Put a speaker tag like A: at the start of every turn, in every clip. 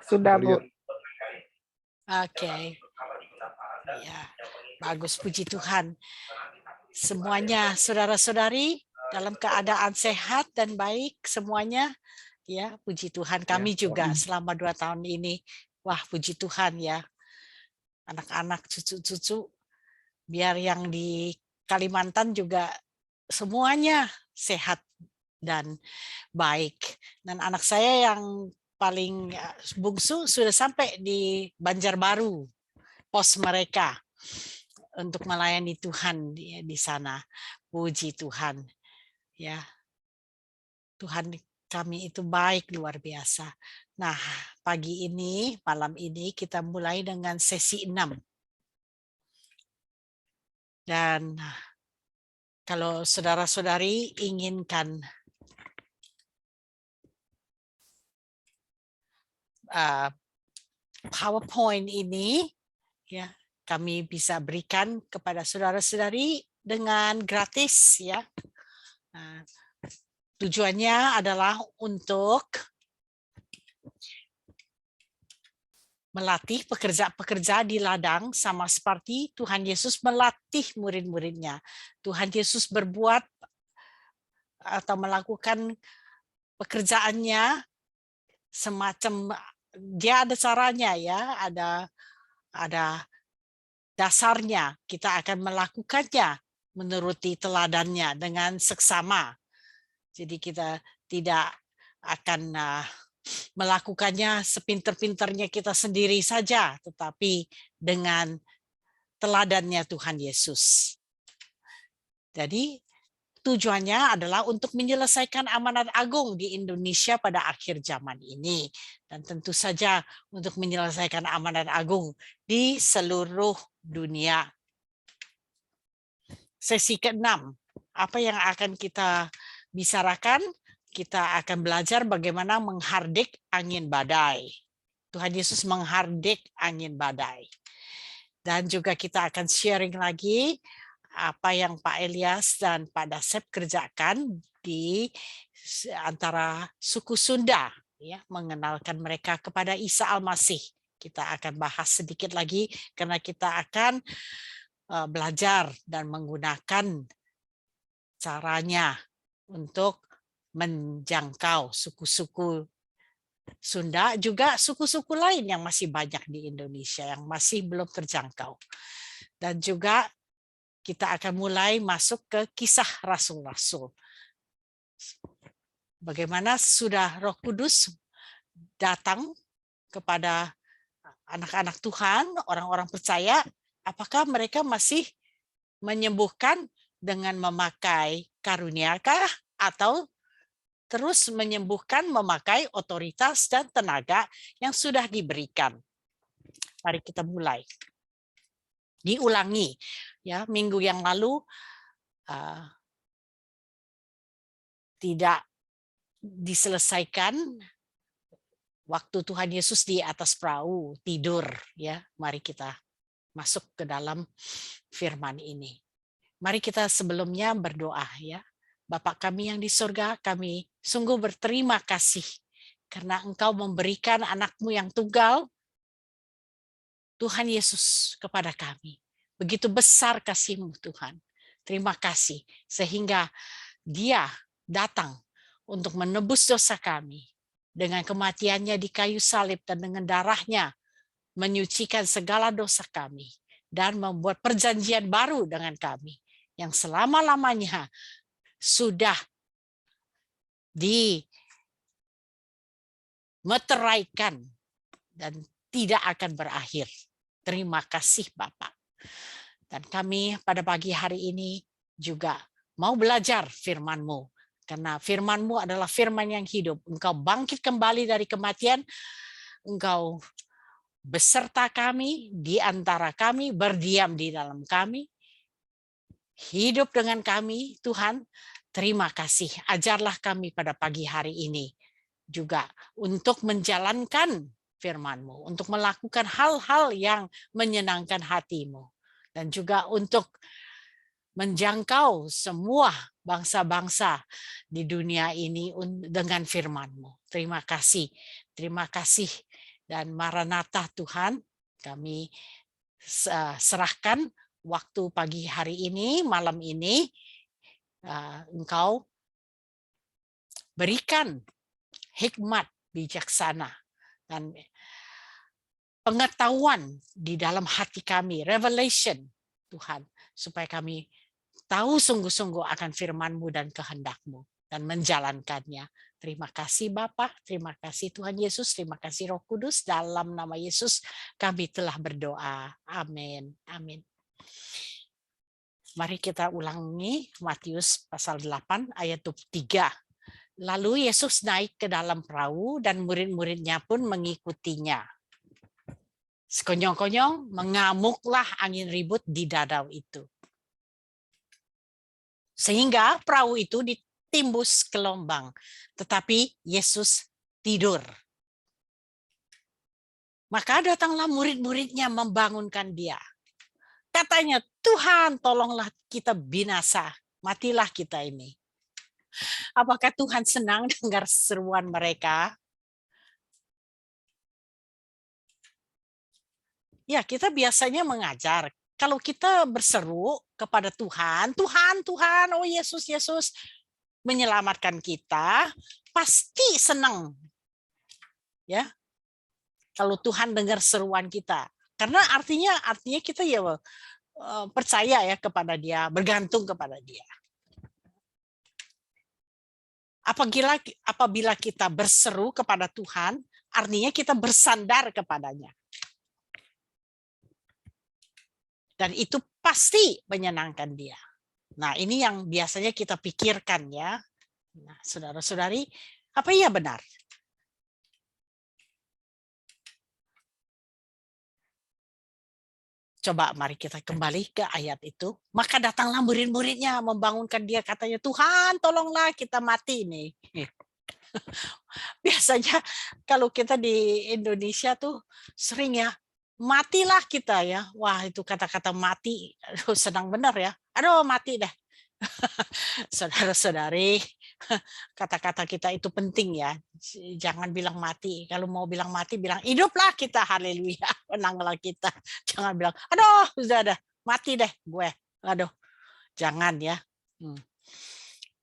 A: Sudah, Bu.
B: Oke. Ya, bagus, puji Tuhan. Semuanya saudara-saudari dalam keadaan sehat dan baik semuanya. Ya, puji Tuhan. Kami juga selama 2 tahun ini. Wah, puji Tuhan ya. Anak-anak, cucu-cucu, biar yang di Kalimantan juga semuanya sehat dan baik. Dan anak saya yang paling bungsu sudah sampai di Banjarbaru, pos mereka untuk melayani Tuhan di sana. Puji Tuhan. Ya. Tuhan kami itu baik luar biasa. Nah, pagi ini, malam ini kita mulai dengan sesi 6. Dan kalau saudara-saudari inginkan PowerPoint ini, ya, kami bisa berikan kepada saudara-saudari dengan gratis, ya. Tujuannya adalah untuk melatih pekerja-pekerja di ladang sama seperti Tuhan Yesus melatih murid-muridnya. Tuhan Yesus berbuat atau melakukan pekerjaannya semacam dia ada caranya ya, ada dasarnya. Kita akan melakukannya menuruti teladannya dengan seksama. Jadi kita tidak akan melakukannya sepinter-pinternya kita sendiri saja, tetapi dengan teladannya Tuhan Yesus. Jadi tujuannya adalah untuk menyelesaikan amanat agung di Indonesia pada akhir zaman ini. Dan tentu saja untuk menyelesaikan amanat agung di seluruh dunia. Sesi ke-6, apa yang akan kita bicarakan? Kita akan belajar bagaimana menghardik angin badai. Tuhan Yesus menghardik angin badai. Dan juga kita akan sharing lagi apa yang Pak Elias dan Pak Dasep kerjakan di antara suku Sunda, ya, mengenalkan mereka kepada Isa Al-Masih. Kita akan bahas sedikit lagi karena kita akan belajar dan menggunakan caranya untuk menjangkau suku-suku Sunda, juga suku-suku lain yang masih banyak di Indonesia yang masih belum terjangkau. Dan juga kita akan mulai masuk ke kisah rasul-rasul. Bagaimana sudah Roh Kudus datang kepada anak-anak Tuhan, orang-orang percaya, apakah mereka masih menyembuhkan dengan memakai karuniakah atau terus menyembuhkan memakai otoritas dan tenaga yang sudah diberikan. Mari kita mulai. Diulangi, ya, minggu yang lalu tidak diselesaikan waktu Tuhan Yesus di atas perahu tidur, ya. Mari kita masuk ke dalam firman ini. Mari kita sebelumnya berdoa, ya. Bapa kami yang di surga, kami sungguh berterima kasih karena Engkau memberikan anak-Mu yang tunggal, Tuhan Yesus, kepada kami. Begitu besar kasih-Mu, Tuhan. Terima kasih sehingga Dia datang untuk menebus dosa kami dengan kematiannya di kayu salib dan dengan darahnya menyucikan segala dosa kami dan membuat perjanjian baru dengan kami yang selama-lamanya sudah dimeteraikan dan tidak akan berakhir. Terima kasih Bapak. Dan kami pada pagi hari ini juga mau belajar firman-Mu. Karena firman-Mu adalah firman yang hidup. Engkau bangkit kembali dari kematian. Engkau beserta kami, di antara kami, berdiam di dalam kami. Hidup dengan kami, Tuhan. Terima kasih. Ajarlah kami pada pagi hari ini juga untuk menjalankan firman-Mu, untuk melakukan hal-hal yang menyenangkan hati-Mu, dan juga untuk menjangkau semua bangsa-bangsa di dunia ini dengan firman-Mu. Terima kasih. Terima kasih Dan Maranatha Tuhan, kami serahkan waktu pagi hari ini, malam ini, Engkau berikan hikmat bijaksana dan pengetahuan di dalam hati kami, revelation Tuhan, supaya kami tahu sungguh-sungguh akan firman-Mu dan kehendak-Mu dan menjalankannya. Terima kasih Bapa, terima kasih Tuhan Yesus, terima kasih Roh Kudus, dalam nama Yesus kami telah berdoa. Amin. Amin. Mari kita ulangi Matius pasal 8 ayat 3. Lalu Yesus naik ke dalam perahu dan murid-muridnya pun mengikutinya. Sekonyong-konyong mengamuklah angin ribut di danau itu. Sehingga perahu itu ditimbus gelombang. Tetapi Yesus tidur. Maka datanglah murid-muridnya membangunkan dia. Katanya, Tuhan tolonglah kita binasa. Matilah kita ini. Apakah Tuhan senang dengar seruan mereka? Ya, kita biasanya mengajar. Kalau kita berseru kepada Tuhan, Tuhan, Tuhan, oh Yesus, Yesus, menyelamatkan kita, pasti senang. Ya, kalau Tuhan dengar seruan kita. Karena artinya kita ya percaya ya kepada Dia, bergantung kepada Dia. Apabila kita berseru kepada Tuhan, artinya kita bersandar kepadanya. Dan itu pasti menyenangkan Dia. Nah, ini yang biasanya kita pikirkan ya. Nah, saudara-saudari, apa iya benar? Coba mari kita kembali ke ayat itu. Maka datanglah murid-muridnya membangunkan dia, katanya, Tuhan tolonglah kita mati nih. Biasanya kalau kita di Indonesia tuh sering ya, matilah kita ya. Wah, itu kata-kata mati, aduh, senang benar ya. Aduh, mati deh. Saudara-saudari, kata-kata kita itu penting ya. Jangan bilang mati. Kalau mau bilang mati, bilang hiduplah kita, haleluya, menanglah kita. Jangan bilang, aduh, sudah ada, mati deh gue. Aduh, jangan ya.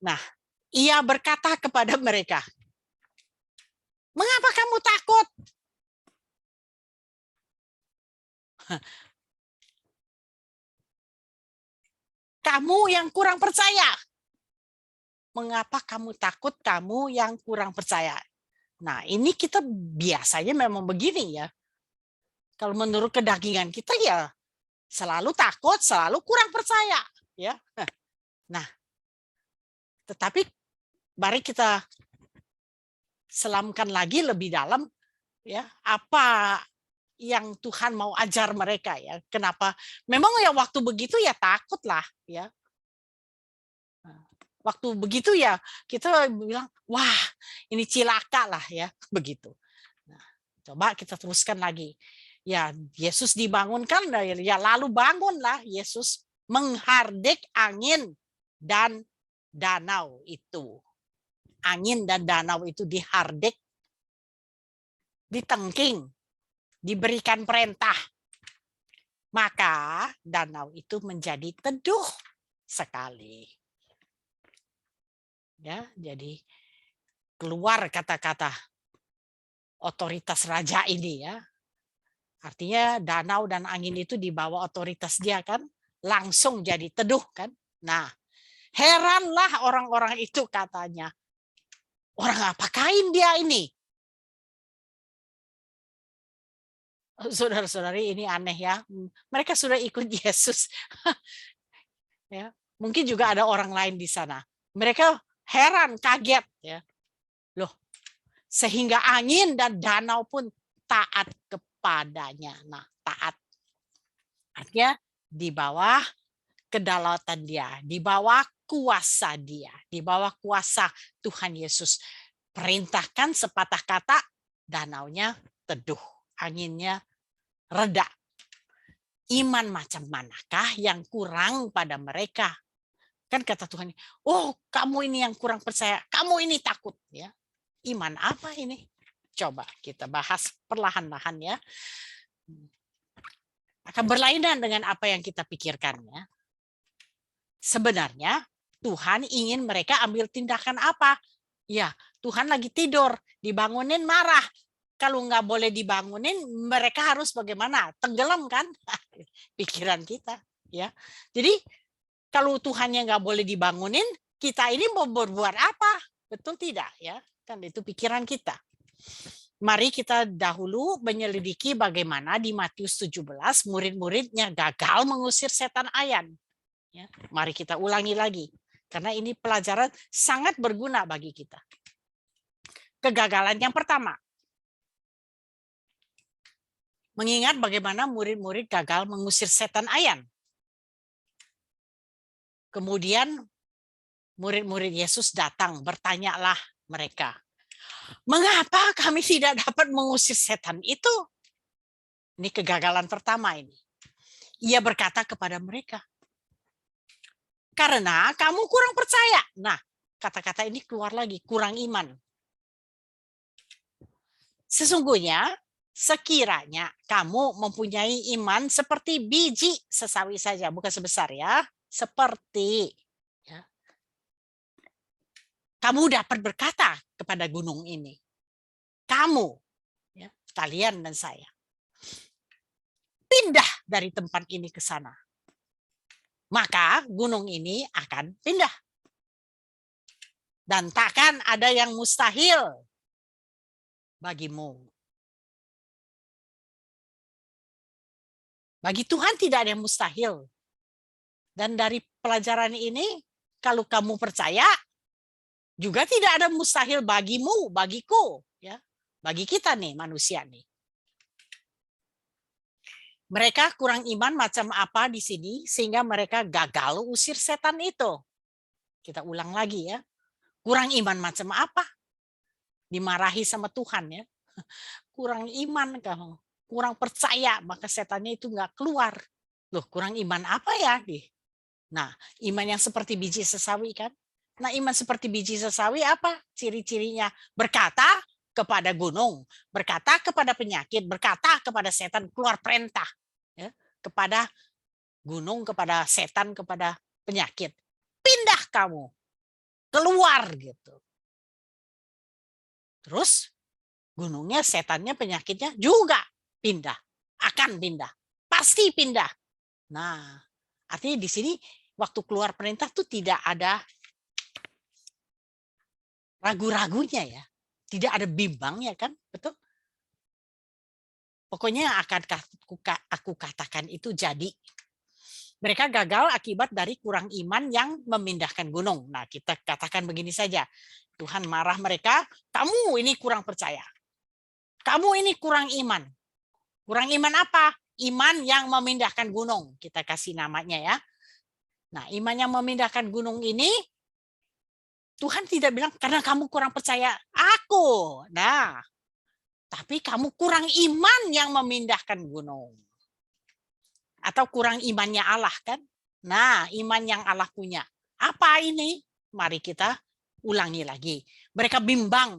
B: Nah, ia berkata kepada mereka, mengapa kamu takut? Kamu yang kurang percaya. Mengapa kamu takut, kamu yang kurang percaya? Nah, ini kita biasanya memang begini ya. Kalau menurut kedagingan kita ya selalu takut, selalu kurang percaya, ya. Nah, tetapi mari kita selamkan lagi lebih dalam ya, apa yang Tuhan mau ajar mereka ya. Kenapa? Memang ya waktu begitu ya takutlah ya. Waktu begitu ya kita bilang, wah ini cilaka lah ya, begitu. Nah, coba kita teruskan lagi. Ya Yesus dibangunkan, ya lalu bangunlah Yesus menghardik angin dan danau itu. Angin dan danau itu dihardik, ditengking, diberikan perintah. Maka danau itu menjadi teduh sekali. Ya, jadi keluar kata-kata otoritas raja ini ya. Artinya danau dan angin itu di bawah otoritas dia kan, langsung jadi teduh kan. Nah, heranlah orang-orang itu katanya. Orang apa kain dia ini? Saudara-saudari, ini aneh ya. Mereka sudah ikut Yesus. Ya, mungkin juga ada orang lain di sana. Mereka heran, kaget ya. Loh, sehingga angin dan danau pun taat kepadanya. Nah, taat. Artinya di bawah kedaulatan dia, di bawah kuasa dia, di bawah kuasa Tuhan Yesus. Perintahkan sepatah kata, danaunya teduh, anginnya reda. Iman macam manakah yang kurang pada mereka? Kan kata Tuhan, oh kamu ini yang kurang percaya, kamu ini takut ya. Iman apa ini? Coba kita bahas perlahan-lahan ya. Akan berlainan dengan apa yang kita pikirkan ya. Sebenarnya Tuhan ingin mereka ambil tindakan apa? Ya, Tuhan lagi tidur, dibangunin marah. Kalau nggak boleh dibangunin, mereka harus bagaimana? Tenggelam kan? Pikiran kita, ya. Jadi kalau Tuhannya nggak boleh dibangunin, kita ini mau berbuat apa? Betul tidak, ya? Kan itu pikiran kita. Mari kita dahulu menyelidiki bagaimana di Matius 17 murid-muridnya gagal mengusir setan ayan. Ya, mari kita ulangi lagi, karena ini pelajaran sangat berguna bagi kita. Kegagalan yang pertama, mengingat bagaimana murid-murid gagal mengusir setan ayan. Kemudian murid-murid Yesus datang, bertanyalah mereka, mengapa kami tidak dapat mengusir setan itu? Ini kegagalan pertama ini. Ia berkata kepada mereka, karena kamu kurang percaya. Nah, kata-kata ini keluar lagi, kurang iman. Sesungguhnya, sekiranya kamu mempunyai iman seperti biji sesawi saja, bukan sebesar ya, seperti ya, kamu dapat berkata kepada gunung ini, kamu, ya, kalian dan saya, pindah dari tempat ini ke sana. Maka gunung ini akan pindah. Dan takkan ada yang mustahil bagimu. Bagi Tuhan tidak ada yang mustahil. Dan dari pelajaran ini, kalau kamu percaya, juga tidak ada mustahil bagimu, bagiku, ya, bagi kita nih manusia nih. Mereka kurang iman macam apa di sini sehingga mereka gagal usir setan itu. Kita ulang lagi ya. Kurang iman macam apa? Dimarahi sama Tuhan ya. Kurang iman kamu, kurang percaya, maka setannya itu nggak keluar. Loh, kurang iman apa ya? Nah, iman yang seperti biji sesawi kan? Nah, iman seperti biji sesawi apa? Ciri-cirinya berkata kepada gunung, berkata kepada penyakit, berkata kepada setan, keluar perintah. Ya, kepada gunung, kepada setan, kepada penyakit. Pindah kamu, keluar gitu. Terus gunungnya, setannya, penyakitnya juga pindah, akan pindah, pasti pindah. Nah, artinya di sini waktu keluar perintah tuh tidak ada ragu-ragunya ya, tidak ada bimbangnya kan, betul? Pokoknya akan aku katakan itu jadi. Mereka gagal akibat dari kurang iman yang memindahkan gunung. Nah, kita katakan begini saja, Tuhan marah mereka, kamu ini kurang percaya. Kamu ini kurang iman. Kurang iman apa? Iman yang memindahkan gunung. Kita kasih namanya ya. Nah, iman yang memindahkan gunung ini, Tuhan tidak bilang karena kamu kurang percaya aku. Nah, tapi kamu kurang iman yang memindahkan gunung. Atau kurang imannya Allah kan? Nah, iman yang Allah punya. Apa ini? Mari kita ulangi lagi. Mereka bimbang.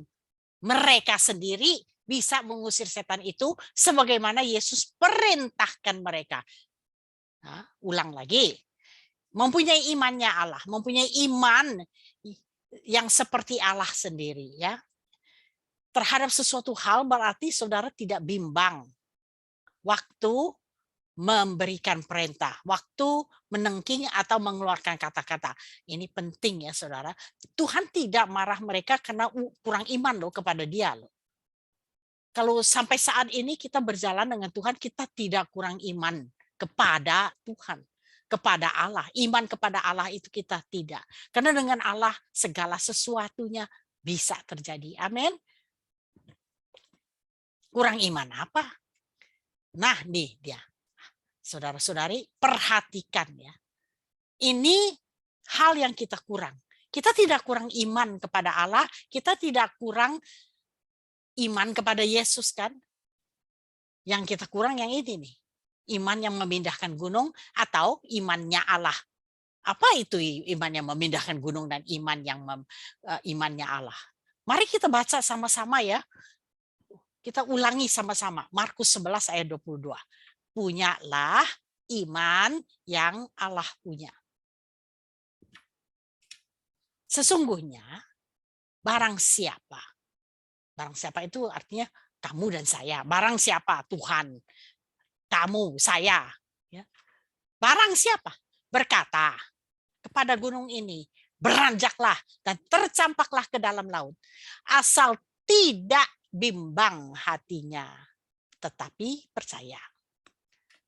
B: Mereka sendiri bisa mengusir setan itu sebagaimana Yesus perintahkan mereka. Nah, ulang lagi. Mempunyai imannya Allah, mempunyai iman yang seperti Allah sendiri ya. Terhadap sesuatu hal berarti saudara tidak bimbang waktu memberikan perintah, waktu menengking atau mengeluarkan kata-kata. Ini penting ya saudara. Tuhan tidak marah mereka karena kurang iman loh kepada dia loh. Kalau sampai saat ini kita berjalan dengan Tuhan, kita tidak kurang iman kepada Tuhan, kepada Allah. Iman kepada Allah itu kita tidak. Karena dengan Allah segala sesuatunya bisa terjadi. Amin. Kurang iman apa? Nah, nih dia. Saudara-saudari, perhatikan ya. Ini hal yang kita kurang. Kita tidak kurang iman kepada Allah, kita tidak kurang iman kepada Yesus kan? Yang kita kurang yang ini nih. Iman yang memindahkan gunung atau imannya Allah. Apa itu iman yang memindahkan gunung dan iman yang imannya Allah? Mari kita baca sama-sama ya. Kita ulangi sama-sama. Markus 11 ayat 22. Punyalah iman yang Allah punya. Sesungguhnya barang siapa itu artinya kamu dan saya. Barang siapa? Tuhan, kamu, saya. Ya. Barang siapa berkata kepada gunung ini, beranjaklah dan tercampaklah ke dalam laut. Asal tidak bimbang hatinya, tetapi percaya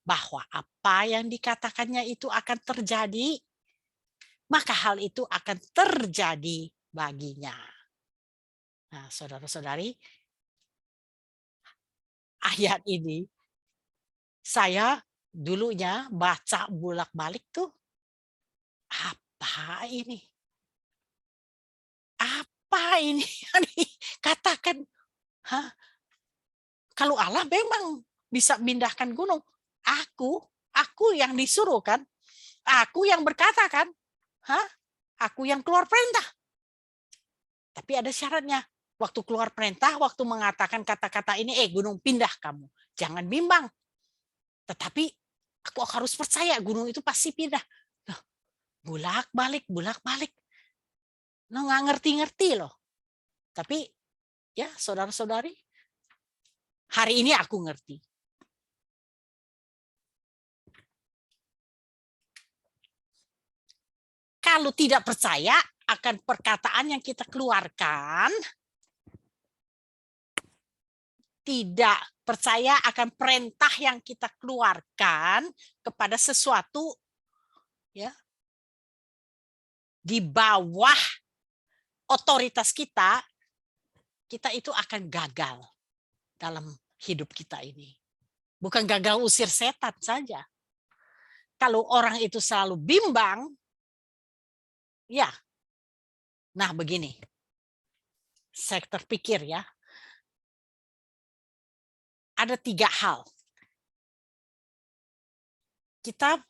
B: bahwa apa yang dikatakannya itu akan terjadi, maka hal itu akan terjadi baginya. Nah, saudara-saudari, ayat ini saya dulunya baca bolak-balik tuh, apa ini? Apa ini yang dikatakan? Hah? Kalau Allah memang bisa pindahkan gunung, aku yang disuruh kan? Aku yang berkata kan? Hah? Aku yang keluar perintah. Tapi ada syaratnya. Waktu keluar perintah, waktu mengatakan kata-kata ini, gunung pindah kamu. Jangan bimbang. Tetapi aku harus percaya gunung itu pasti pindah. Loh, bolak-balik. Nggak ngerti-ngerti loh. Tapi ya saudara-saudari, hari ini aku ngerti. Kalau tidak percaya akan perkataan yang kita keluarkan, tidak percaya akan perintah yang kita keluarkan kepada sesuatu, ya, di bawah otoritas kita itu akan gagal dalam hidup kita ini. Bukan gagal usir setan saja. Kalau orang itu selalu bimbang, ya. Nah begini, saya terpikir ya, ada 3 hal. Kita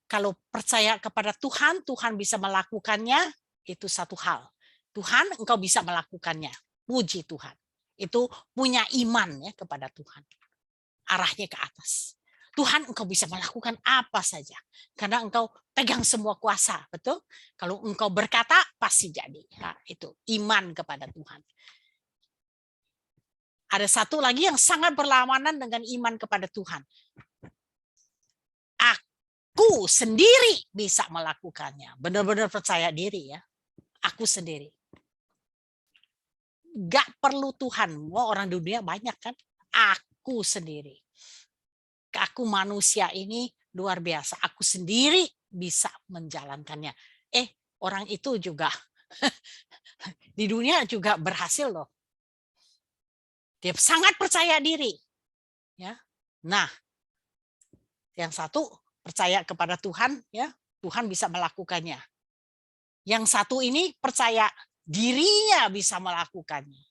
B: kalau percaya kepada Tuhan, Tuhan bisa melakukannya, itu satu hal. Tuhan, engkau bisa melakukannya. Puji Tuhan. Itu punya iman ya kepada Tuhan. Arahnya ke atas. Tuhan, engkau bisa melakukan apa saja. Karena engkau pegang semua kuasa. Betul? Kalau engkau berkata, pasti jadi. Nah, itu iman kepada Tuhan. Ada satu lagi yang sangat berlawanan dengan iman kepada Tuhan. Aku sendiri bisa melakukannya. Benar-benar percaya diri ya. Aku sendiri. Gak perlu Tuhan. Wah, orang dunia banyak kan. Aku sendiri. Aku manusia ini luar biasa. Aku sendiri bisa menjalankannya. Orang itu juga di dunia juga berhasil loh. Dia sangat percaya diri. Ya. Nah, yang satu percaya kepada Tuhan, ya, Tuhan bisa melakukannya. Yang satu ini percaya dirinya bisa melakukannya.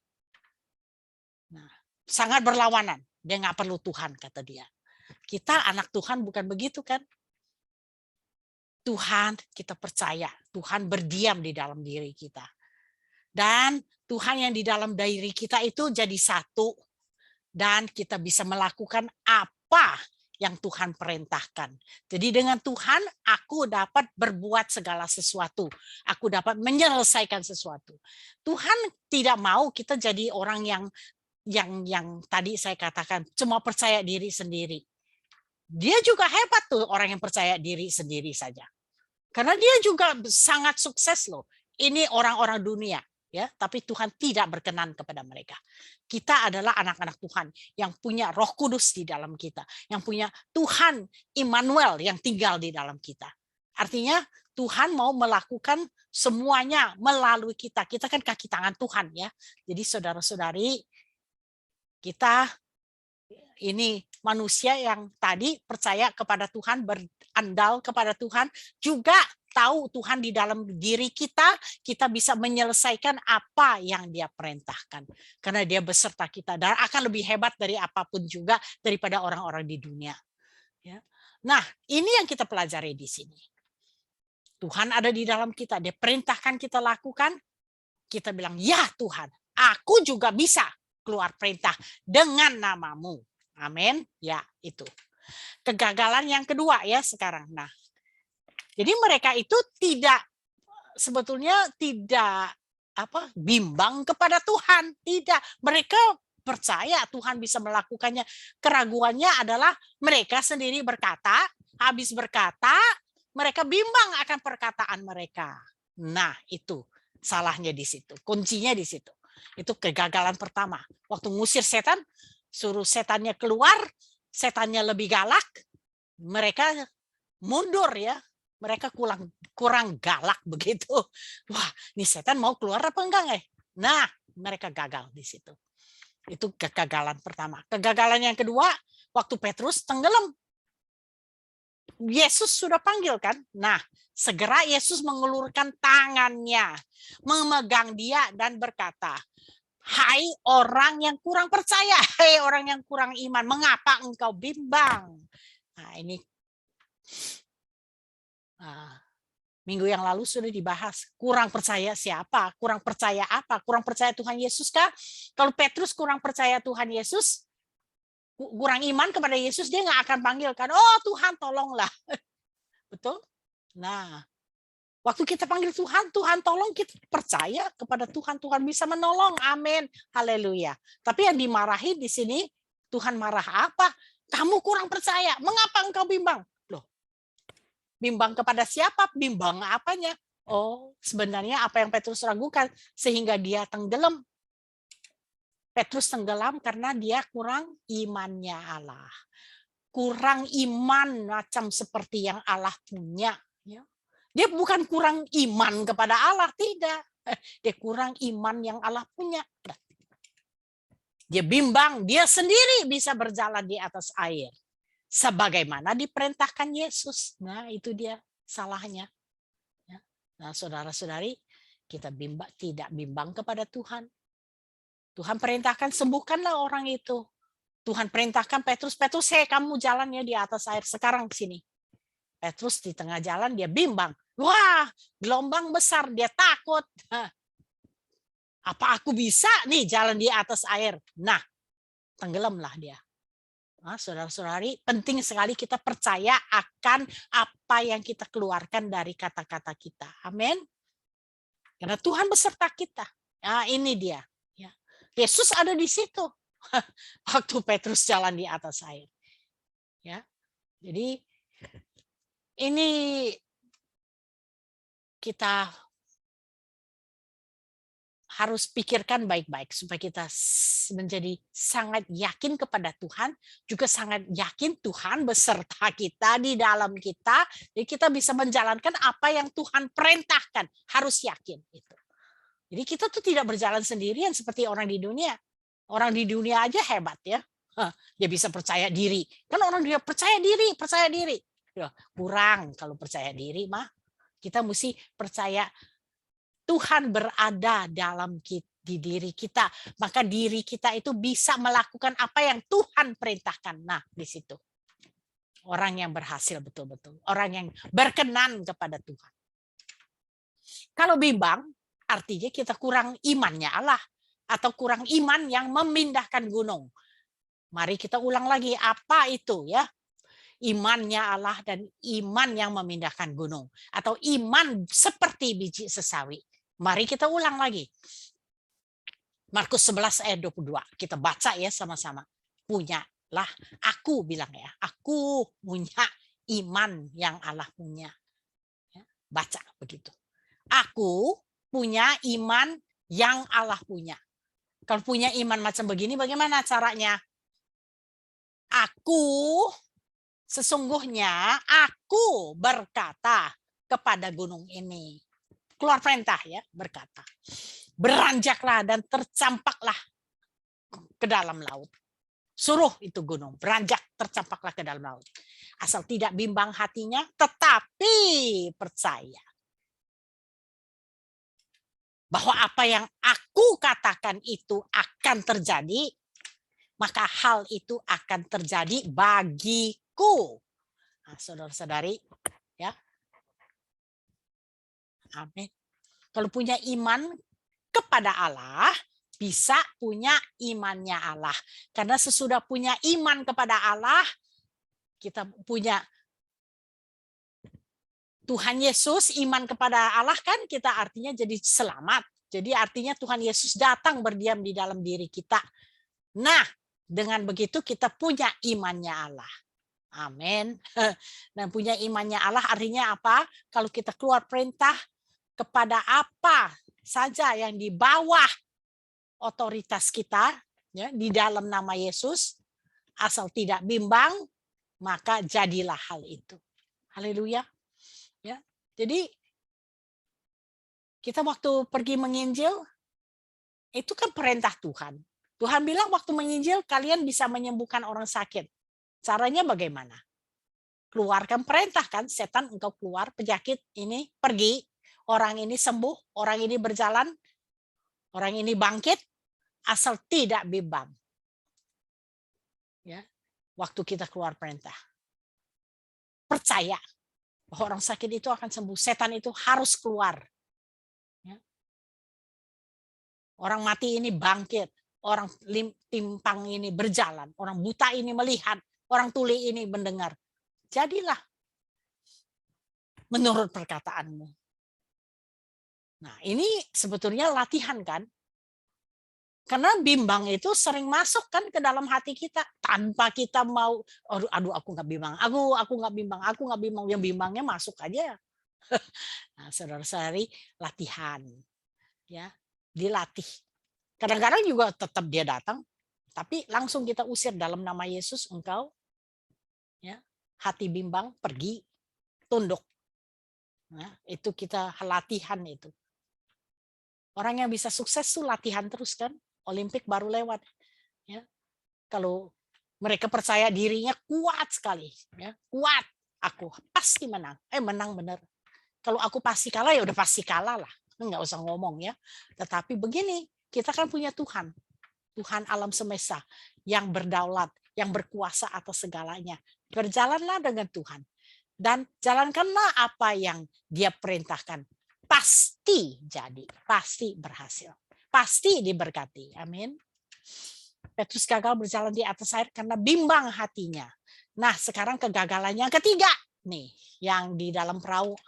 B: Nah, sangat berlawanan. Dia nggak perlu Tuhan, kata dia. Kita anak Tuhan bukan begitu kan? Tuhan kita percaya, Tuhan berdiam di dalam diri kita. Dan Tuhan yang di dalam diri kita itu jadi satu. Dan kita bisa melakukan apa yang Tuhan perintahkan. Jadi dengan Tuhan aku dapat berbuat segala sesuatu. Aku dapat menyelesaikan sesuatu. Tuhan tidak mau kita jadi orang yang tadi saya katakan cuma percaya diri sendiri. Dia juga hebat tuh orang yang percaya diri sendiri saja. Karena dia juga sangat sukses loh. Ini orang-orang dunia. Ya, tapi Tuhan tidak berkenan kepada mereka. Kita adalah anak-anak Tuhan yang punya Roh Kudus di dalam kita, yang punya Tuhan Immanuel yang tinggal di dalam kita. Artinya Tuhan mau melakukan semuanya melalui kita. Kita kan kaki tangan Tuhan ya. Jadi saudara-saudari, kita ini manusia yang tadi percaya kepada Tuhan, berandal kepada Tuhan, juga tahu Tuhan di dalam diri kita bisa menyelesaikan apa yang dia perintahkan. Karena dia beserta kita dan akan lebih hebat dari apapun juga daripada orang-orang di dunia. Ya. Nah, ini yang kita pelajari di sini. Tuhan ada di dalam kita, dia perintahkan kita lakukan, kita bilang, ya Tuhan, aku juga bisa keluar perintah dengan namamu. Amin. Ya, itu. Kegagalan yang kedua ya sekarang. Nah, jadi mereka itu sebetulnya tidak bimbang kepada Tuhan. Tidak. Mereka percaya Tuhan bisa melakukannya. Keraguannya adalah mereka sendiri berkata, habis berkata, mereka bimbang akan perkataan mereka. Nah, itu salahnya di situ. Kuncinya di situ. Itu kegagalan pertama. Waktu ngusir setan, suruh setannya keluar, setannya lebih galak, mereka mundur ya. Mereka kurang galak begitu. Wah, ini setan mau keluar apa enggak? Nah, mereka gagal di situ. Itu kegagalan pertama. Kegagalan yang kedua, waktu Petrus tenggelam. Yesus sudah panggil kan? Nah, segera Yesus mengulurkan tangannya, memegang dia dan berkata, hai orang yang kurang percaya, hai orang yang kurang iman, mengapa engkau bimbang? Nah, ini minggu yang lalu sudah dibahas. Kurang percaya siapa? Kurang percaya apa? Kurang percaya Tuhan Yesus kah? Kalau Petrus kurang percaya Tuhan Yesus, kurang iman kepada Yesus, dia nggak akan panggilkan, oh Tuhan tolonglah. Betul? Nah, waktu kita panggil Tuhan, Tuhan tolong, kita percaya kepada Tuhan, Tuhan bisa menolong. Amin. Haleluya. Tapi yang dimarahi di sini, Tuhan marah apa? Kamu kurang percaya. Mengapa engkau bimbang? Loh, bimbang kepada siapa? Bimbang apanya? Oh, sebenarnya apa yang Petrus ragukan sehingga dia tenggelam. Petrus tenggelam karena dia kurang imannya Allah. Kurang iman macam seperti yang Allah punya. Dia bukan kurang iman kepada Allah, tidak. Dia kurang iman yang Allah punya. Dia bimbang, dia sendiri bisa berjalan di atas air. Sebagaimana diperintahkan Yesus. Nah, itu dia salahnya. Nah, saudara-saudari, kita tidak bimbang kepada Tuhan. Tuhan perintahkan, sembuhkanlah orang itu. Tuhan perintahkan Petrus, kamu jalannya di atas air sekarang sini. Petrus di tengah jalan, dia bimbang. Wah, gelombang besar, dia takut. Apa aku bisa nih jalan di atas air? Nah, tenggelamlah dia. Nah, saudara-saudari, penting sekali kita percaya akan apa yang kita keluarkan dari kata-kata kita. Amin. Karena Tuhan beserta kita. Nah, ini dia. Yesus ada di situ. Waktu Petrus jalan di atas air. Ya. Jadi ini kita harus pikirkan baik-baik supaya kita menjadi sangat yakin kepada Tuhan, juga sangat yakin Tuhan beserta kita di dalam kita, jadi kita bisa menjalankan apa yang Tuhan perintahkan, harus yakin itu. Jadi kita tuh tidak berjalan sendirian seperti orang di dunia. Orang di dunia aja hebat ya, dia bisa percaya diri. Kan orang dia percaya diri. Kurang kalau percaya diri mah. Kita mesti percaya Tuhan berada dalam di diri kita, maka diri kita itu bisa melakukan apa yang Tuhan perintahkan. Nah, di situ orang yang berhasil betul-betul, orang yang berkenan kepada Tuhan. Kalau bimbang, artinya kita kurang imannya Allah atau kurang iman yang memindahkan gunung. Mari kita ulang lagi, apa itu ya? Imannya Allah dan iman yang memindahkan gunung, atau iman seperti biji sesawi. Mari kita ulang lagi. Markus 11 ayat 22. Kita baca ya sama-sama. Punyalah, aku bilang ya, aku punya iman yang Allah punya. Baca begitu. Aku punya iman yang Allah punya. Kalau punya iman macam begini, bagaimana caranya? Sesungguhnya aku berkata kepada gunung ini. Keluar perintah ya, berkata, beranjaklah dan tercampaklah ke dalam laut. Suruh itu gunung, beranjak, tercampaklah ke dalam laut. Asal tidak bimbang hatinya, tetapi percaya bahwa apa yang aku katakan itu akan terjadi, maka hal itu akan terjadi bagiku. Nah, saudara-saudari, ya. Amin. Kalau punya iman kepada Allah, bisa punya imannya Allah. Karena sesudah punya iman kepada Allah, kita punya Tuhan Yesus, iman kepada Allah kan kita artinya jadi selamat. Jadi artinya Tuhan Yesus datang berdiam di dalam diri kita. Nah, dengan begitu kita punya imannya Allah. Amin. Dan punya imannya Allah artinya apa? Kalau kita keluar perintah kepada apa saja yang di bawah otoritas kita, ya, di dalam nama Yesus, asal tidak bimbang, maka jadilah hal itu. Haleluya. Ya. Jadi kita waktu pergi menginjil, itu kan perintah Tuhan. Tuhan bilang waktu menginjil kalian bisa menyembuhkan orang sakit. Caranya bagaimana? Keluarkan perintah kan, setan engkau keluar, penyakit ini pergi, orang ini sembuh, orang ini berjalan, orang ini bangkit, asal tidak bimbang. Ya, waktu kita keluar perintah. Percaya bahwa orang sakit itu akan sembuh, setan itu harus keluar. Ya. Orang mati ini bangkit, orang timpang ini berjalan, orang buta ini melihat, orang tuli ini mendengar. Jadilah menurut perkataanmu. Nah, ini sebetulnya latihan kan? Karena bimbang itu sering masuk kan ke dalam hati kita tanpa kita mau, aduh aku nggak bimbang, aku nggak bimbang, aku nggak bimbang, yang bimbangnya masuk aja. Nah, saudara-saudari, latihan, ya, dilatih. Kadang-kadang juga tetap dia datang, tapi langsung kita usir dalam nama Yesus, engkau, ya, hati bimbang pergi, tunduk. Nah, itu kita latihan itu. Orang yang bisa sukses tuh latihan terus kan. Olimpik baru lewat. Ya. Kalau mereka percaya dirinya kuat sekali, ya, kuat, aku pasti menang. Menang bener. Kalau aku pasti kalah ya udah pasti kalah lah. Nggak usah ngomong ya. Tetapi begini, kita kan punya Tuhan. Tuhan alam semesta yang berdaulat, yang berkuasa atas segalanya. Berjalanlah dengan Tuhan. Dan jalankanlah apa yang dia perintahkan. Pasti jadi, pasti berhasil. Pasti diberkati. Amin. Petrus gagal berjalan di atas air karena bimbang hatinya. Nah, sekarang kegagalannya yang ketiga nih, yang di dalam perahu.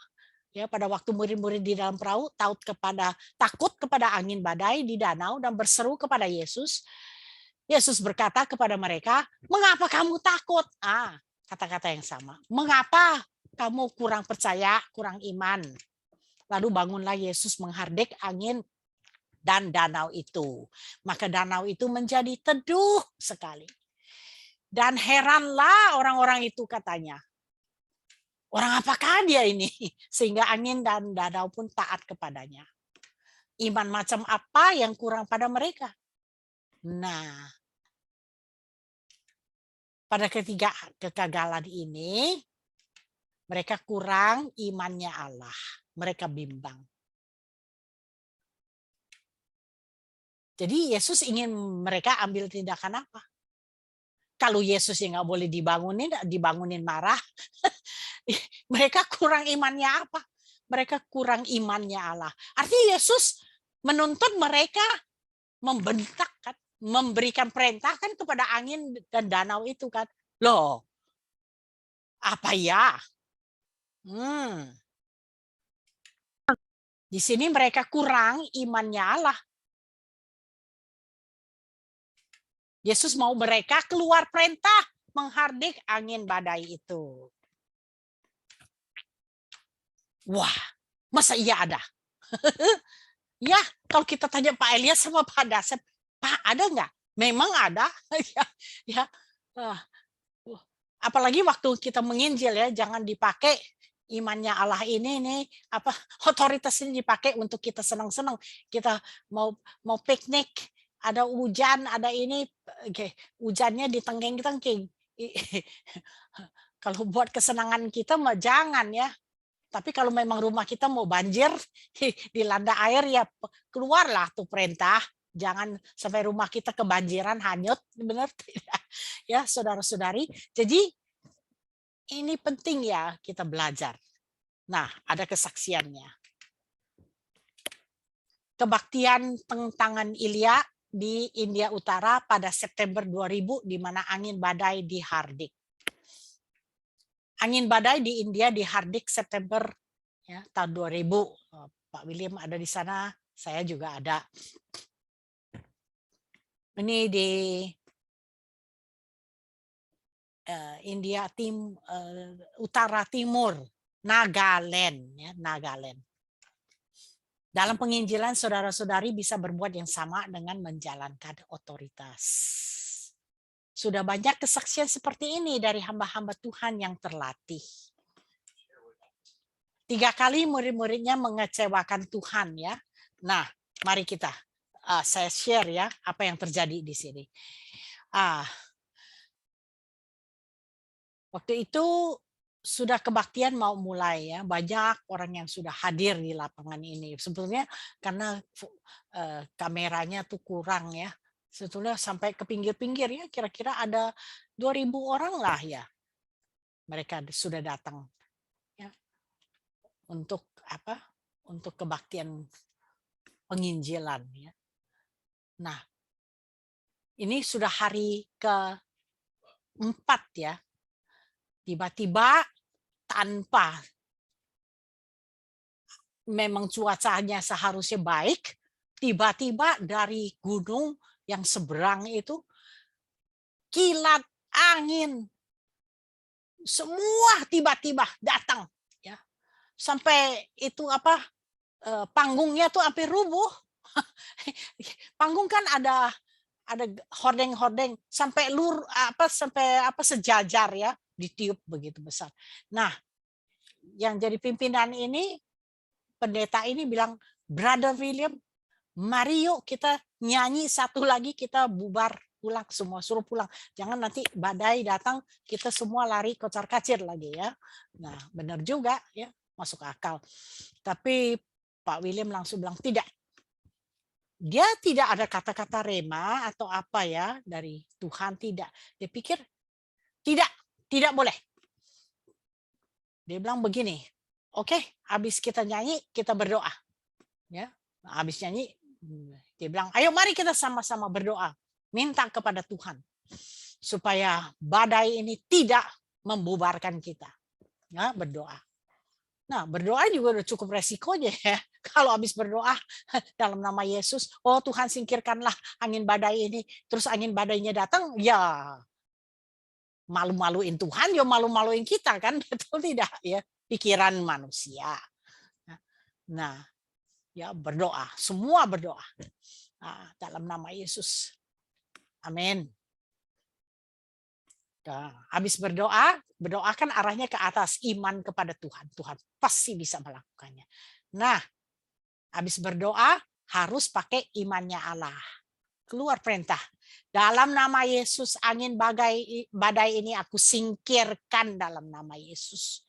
B: Ya, pada waktu murid-murid di dalam perahu takut kepada angin badai di danau dan berseru kepada Yesus. Yesus berkata kepada mereka, "Mengapa kamu takut?" Kata-kata yang sama. "Mengapa kamu kurang percaya, kurang iman?" Lalu bangunlah Yesus menghardik angin dan danau itu. Maka danau itu menjadi teduh sekali. Dan heranlah orang-orang itu katanya. Orang apakah dia ini? Sehingga angin dan danau pun taat kepadanya. Iman macam apa yang kurang pada mereka? Nah, pada ketiga kegagalan ini, mereka kurang imannya Allah. Mereka bimbang. Jadi Yesus ingin mereka ambil tindakan apa? Kalau Yesus yang nggak boleh dibangunin marah, mereka kurang imannya apa? Mereka kurang imannya Allah. Artinya Yesus menuntut mereka membentak kan, memberikan perintah kan kepada angin dan danau itu kan. Loh, apa ya? Di sini mereka kurang imannya Allah. Yesus mau mereka keluar perintah menghardik angin badai itu. Wah, masa iya ada? Ya, kalau kita tanya Pak Elias sama Pak Dasep, Pak ada nggak? Memang ada. ya. Apalagi waktu kita menginjil ya, jangan dipakai imannya Allah ini nih apa otoritas ini dipakai untuk kita senang-senang. Kita mau piknik, ada hujan, ada ini, hujannya ditengking-tengking. Kalau buat kesenangan kita mah jangan ya. Tapi kalau memang rumah kita mau banjir, dilanda air ya keluarlah tuh perintah. Jangan sampai rumah kita kebanjiran, hanyut, benar tidak? Ya, saudara-saudari. Jadi ini penting ya kita belajar. Nah, ada kesaksiannya. Kebaktian tangan Ilya di India Utara pada September 2000 di mana angin badai di Hardik. Angin badai di India di Hardik September ya, tahun 2000. Pak William ada di sana, saya juga ada. Ini di India Utara Timur, Nagaland, ya, Nagaland. Dalam penginjilan, saudara-saudari bisa berbuat yang sama dengan menjalankan otoritas. Sudah banyak kesaksian seperti ini dari hamba-hamba Tuhan yang terlatih. 3 kali murid-muridnya mengecewakan Tuhan, ya. Nah, mari kita saya share ya apa yang terjadi di sini. Waktu itu sudah kebaktian mau mulai ya, banyak orang yang sudah hadir di lapangan ini. Sebetulnya karena kameranya tuh kurang ya. Sebetulnya sampai ke pinggir-pinggir ya, kira-kira ada 2.000 orang lah ya. Mereka sudah datang ya. Untuk apa? Untuk kebaktian penginjilan ya. Nah, ini sudah hari ke-4 ya. Tiba-tiba tanpa memang cuacanya seharusnya baik, tiba-tiba dari gunung yang seberang itu kilat angin semua tiba-tiba datang ya. Sampai itu apa panggungnya tuh sampai rubuh. Panggung kan ada hordeng-hordeng sampai sejajar ya, ditiup begitu besar. Nah, yang jadi pimpinan ini pendeta ini bilang, Brother William, mari yuk kita nyanyi satu lagi, kita bubar pulang semua, suruh pulang. Jangan nanti badai datang, kita semua lari kocar-kacir lagi ya. Nah, benar juga ya, masuk akal. Tapi Pak William langsung bilang tidak. Dia tidak ada kata-kata rema atau apa ya dari Tuhan, tidak. Dia pikir tidak boleh. Dia bilang begini, oke, habis kita nyanyi, kita berdoa. Ya, habis nyanyi, dia bilang, ayo mari kita sama-sama berdoa. Minta kepada Tuhan. Supaya badai ini tidak membubarkan kita. Ya, berdoa. Nah, berdoa juga udah cukup resikonya ya. Kalau habis berdoa dalam nama Yesus, oh Tuhan singkirkanlah angin badai ini. Terus angin badainya datang, ya malu-maluin Tuhan, ya malu-maluin kita kan. Betul tidak ya? Pikiran manusia. Nah, ya berdoa, semua berdoa. Nah, dalam nama Yesus. Amin. Nah, habis berdoa, berdoa kan arahnya ke atas, iman kepada Tuhan. Tuhan pasti bisa melakukannya. Nah, habis berdoa harus pakai imannya Allah. Keluar perintah. Dalam nama Yesus, angin badai ini aku singkirkan dalam nama Yesus.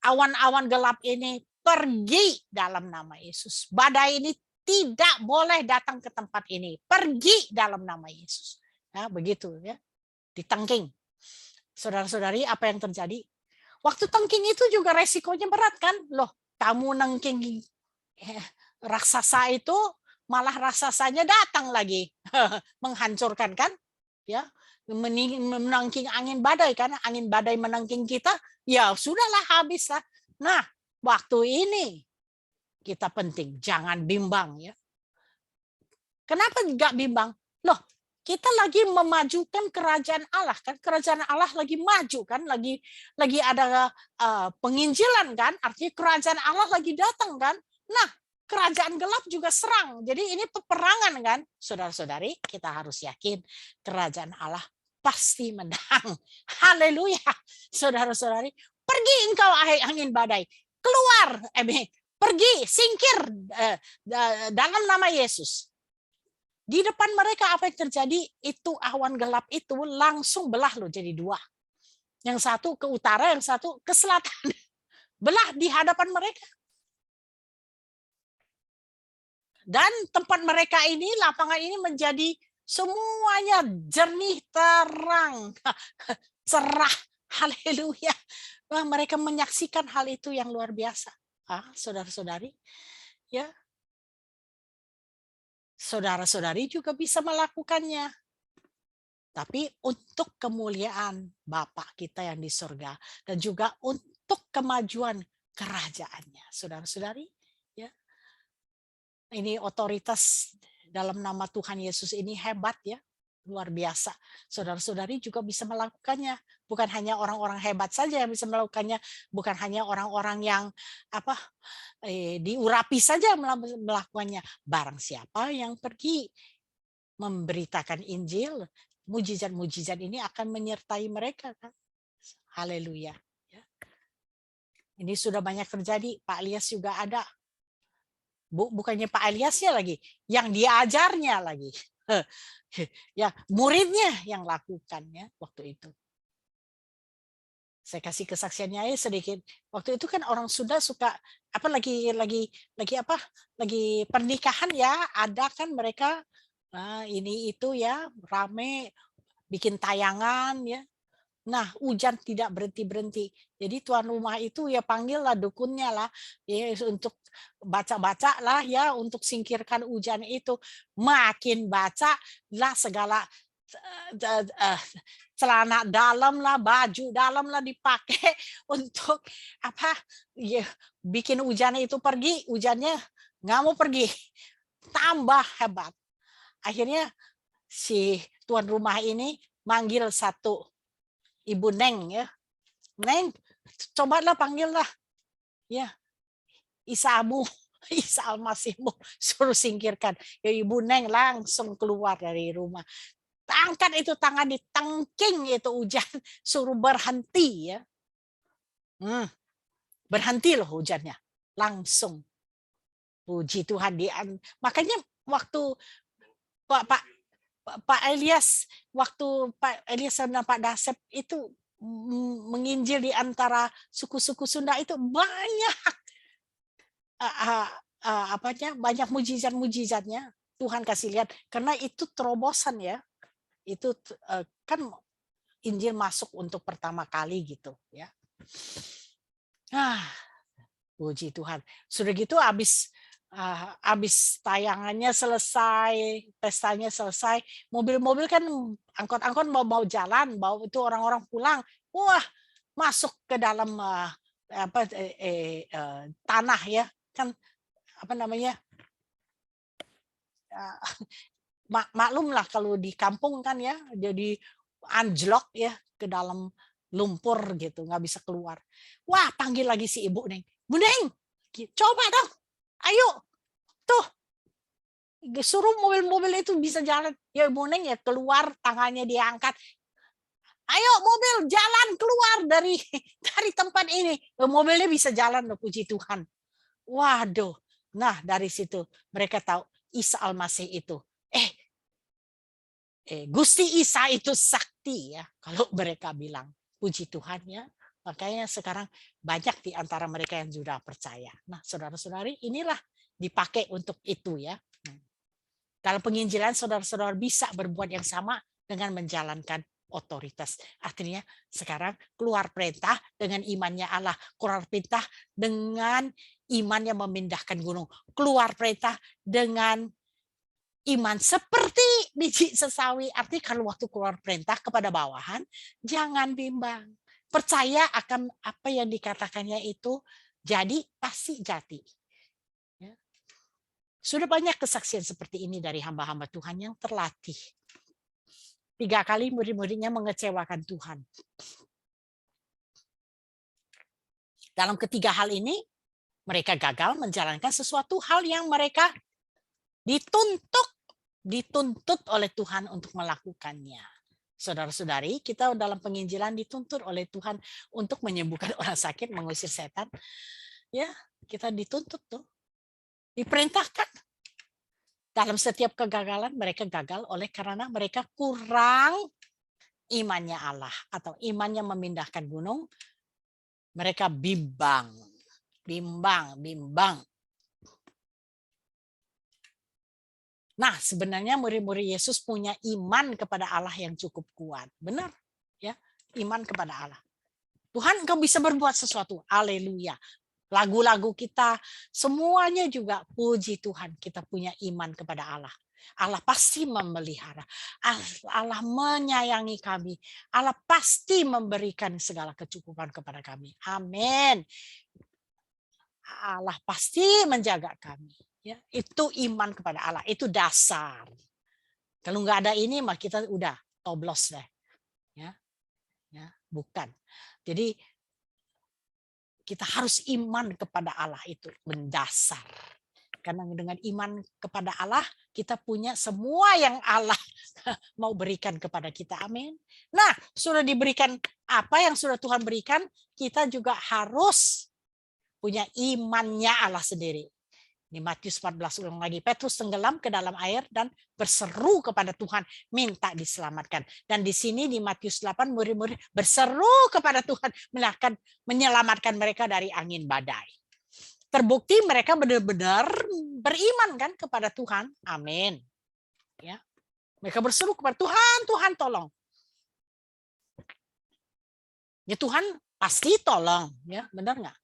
B: Awan-awan gelap ini pergi dalam nama Yesus. Badai ini tidak boleh datang ke tempat ini. Pergi dalam nama Yesus. Ya, begitu ya. Ditengking. Saudara-saudari, apa yang terjadi? Waktu tengking itu juga resikonya berat kan? Loh, kamu nengking raksasa itu, malah raksasanya datang lagi menghancurkan kan? Ya, menangking angin badai kan? Angin badai menangking kita, ya sudahlah habis lah. Nah, waktu ini kita penting, jangan bimbang ya. Kenapa nggak bimbang? Loh, kita lagi memajukan kerajaan Allah kan, kerajaan Allah lagi maju kan, lagi ada penginjilan kan, artinya kerajaan Allah lagi datang kan. Nah, kerajaan gelap juga serang, jadi ini peperangan kan, saudara-saudari. Kita harus yakin kerajaan Allah pasti menang. Haleluya, saudara-saudari. Pergi engkau angin badai, keluar, pergi, singkir dalam nama Yesus. Di depan mereka apa yang terjadi? Itu awan gelap itu langsung belah loh jadi 2. Yang satu ke utara, yang satu ke selatan. Belah di hadapan mereka. Dan tempat mereka ini, lapangan ini menjadi semuanya jernih, terang, cerah. Haleluya. Mereka menyaksikan hal itu yang luar biasa. Saudara-saudari. Ya. saudara-saudari juga bisa melakukannya. Tapi untuk kemuliaan Bapa kita yang di surga dan juga untuk kemajuan kerajaannya. Saudara-saudari, ya. Ini otoritas dalam nama Tuhan Yesus ini hebat ya. Luar biasa. Saudara-saudari juga bisa melakukannya. Bukan hanya orang-orang hebat saja yang bisa melakukannya, bukan hanya orang-orang yang diurapi saja melakukannya. Barang siapa yang pergi memberitakan Injil, mujizat-mujizat ini akan menyertai mereka kan. Haleluya. Ini sudah banyak terjadi. Pak Elias juga ada. Bukannya Pak Eliasnya lagi, yang diajarnya lagi. Ya, muridnya yang lakukannya waktu itu. Saya kasih kesaksiannya sedikit. Waktu itu kan orang Sunda suka lagi pernikahan ya, ada kan mereka ini itu ya rame bikin tayangan ya. Nah, hujan tidak berhenti-berhenti. Jadi tuan rumah itu ya panggillah dukunnya lah ya untuk baca-baca lah ya untuk singkirkan hujan itu. Makin baca lah segala celana dalam lah, baju dalam lah dipakai untuk ya, bikin hujan itu pergi, hujannya nggak mau pergi. Tambah hebat. Akhirnya si tuan rumah ini manggil satu Ibu Neng ya. Neng, cobalah panggil lah. Ya, Isamu, Isa Almasihmu, suruh singkirkan. Ya Ibu Neng langsung keluar dari rumah. Angkat itu tangan ditengking itu hujan, suruh berhenti ya. Berhenti loh hujannya. Langsung. Puji Tuhan. Makanya waktu Pak Elias, waktu Pak Elias dan Pak Dasep itu menginjil di antara suku-suku Sunda itu banyak banyak mujizat-mujizatnya Tuhan kasih lihat karena itu terobosan ya. Itu kan Injil masuk untuk pertama kali gitu ya. Puji Tuhan. Sudah gitu habis tayangannya selesai, pestanya selesai, mobil-mobil kan angkot-angkot mau jalan, bawa itu orang-orang pulang, wah masuk ke dalam tanah ya, kan maklum lah kalau di kampung kan ya, jadi anjlok ya ke dalam lumpur gitu, nggak bisa keluar. Wah panggil lagi si ibu Neng, Bu Neng, coba dong. Ayo, tuh, suruh mobil-mobil itu bisa jalan. Ya Ibu Neng ya keluar, tangannya diangkat. Ayo mobil jalan keluar dari tempat ini. Mobilnya bisa jalan, loh, puji Tuhan. Waduh, nah dari situ mereka tahu Isa Al-Masih itu. Gusti Isa itu sakti ya, kalau mereka bilang. Puji Tuhan ya. Makanya sekarang banyak di antara mereka yang sudah percaya. Nah, saudara-saudari, inilah dipakai untuk itu ya. Dalam penginjilan saudara-saudara bisa berbuat yang sama dengan menjalankan otoritas. Artinya sekarang keluar perintah dengan imannya Allah, keluar perintah dengan iman yang memindahkan gunung, keluar perintah dengan iman seperti biji sesawi. Artinya kalau waktu keluar perintah kepada bawahan, jangan bimbang. Percaya akan apa yang dikatakannya itu jadi pasti jadi. Sudah banyak kesaksian seperti ini dari hamba-hamba Tuhan yang terlatih. 3 kali murid-muridnya mengecewakan Tuhan. Dalam ketiga hal ini, mereka gagal menjalankan sesuatu hal yang mereka dituntut oleh Tuhan untuk melakukannya. Saudara-saudari, kita dalam penginjilan dituntut oleh Tuhan untuk menyembuhkan orang sakit, mengusir setan. Ya, kita dituntut tuh. Diperintahkan. Dalam setiap kegagalan mereka gagal oleh karena mereka kurang imannya Allah atau imannya memindahkan gunung. Mereka bimbang. Nah, sebenarnya murid-murid Yesus punya iman kepada Allah yang cukup kuat. Benar? Ya, iman kepada Allah. Tuhan, Engkau bisa berbuat sesuatu. Haleluya. Lagu-lagu kita semuanya juga puji Tuhan, kita punya iman kepada Allah. Allah pasti memelihara. Allah menyayangi kami. Allah pasti memberikan segala kecukupan kepada kami. Amin. Allah pasti menjaga kami. Ya, itu iman kepada Allah. Itu dasar. Kalau nggak ada ini, mah kita udah toblos deh. Ya, bukan. Jadi kita harus iman kepada Allah, itu mendasar. Karena dengan iman kepada Allah, kita punya semua yang Allah mau berikan kepada kita. Amin. Nah, sudah diberikan apa yang sudah Tuhan berikan, kita juga harus punya imannya Allah sendiri. Di Matius 14 ulang lagi, Petrus tenggelam ke dalam air dan berseru kepada Tuhan, minta diselamatkan. Dan di sini di Matius 8, murid-murid berseru kepada Tuhan, menyelamatkan mereka dari angin badai. Terbukti mereka benar-benar beriman kan kepada Tuhan. Amin. Ya. Mereka berseru kepada Tuhan, Tuhan tolong. Ya Tuhan pasti tolong, ya, benar nggak?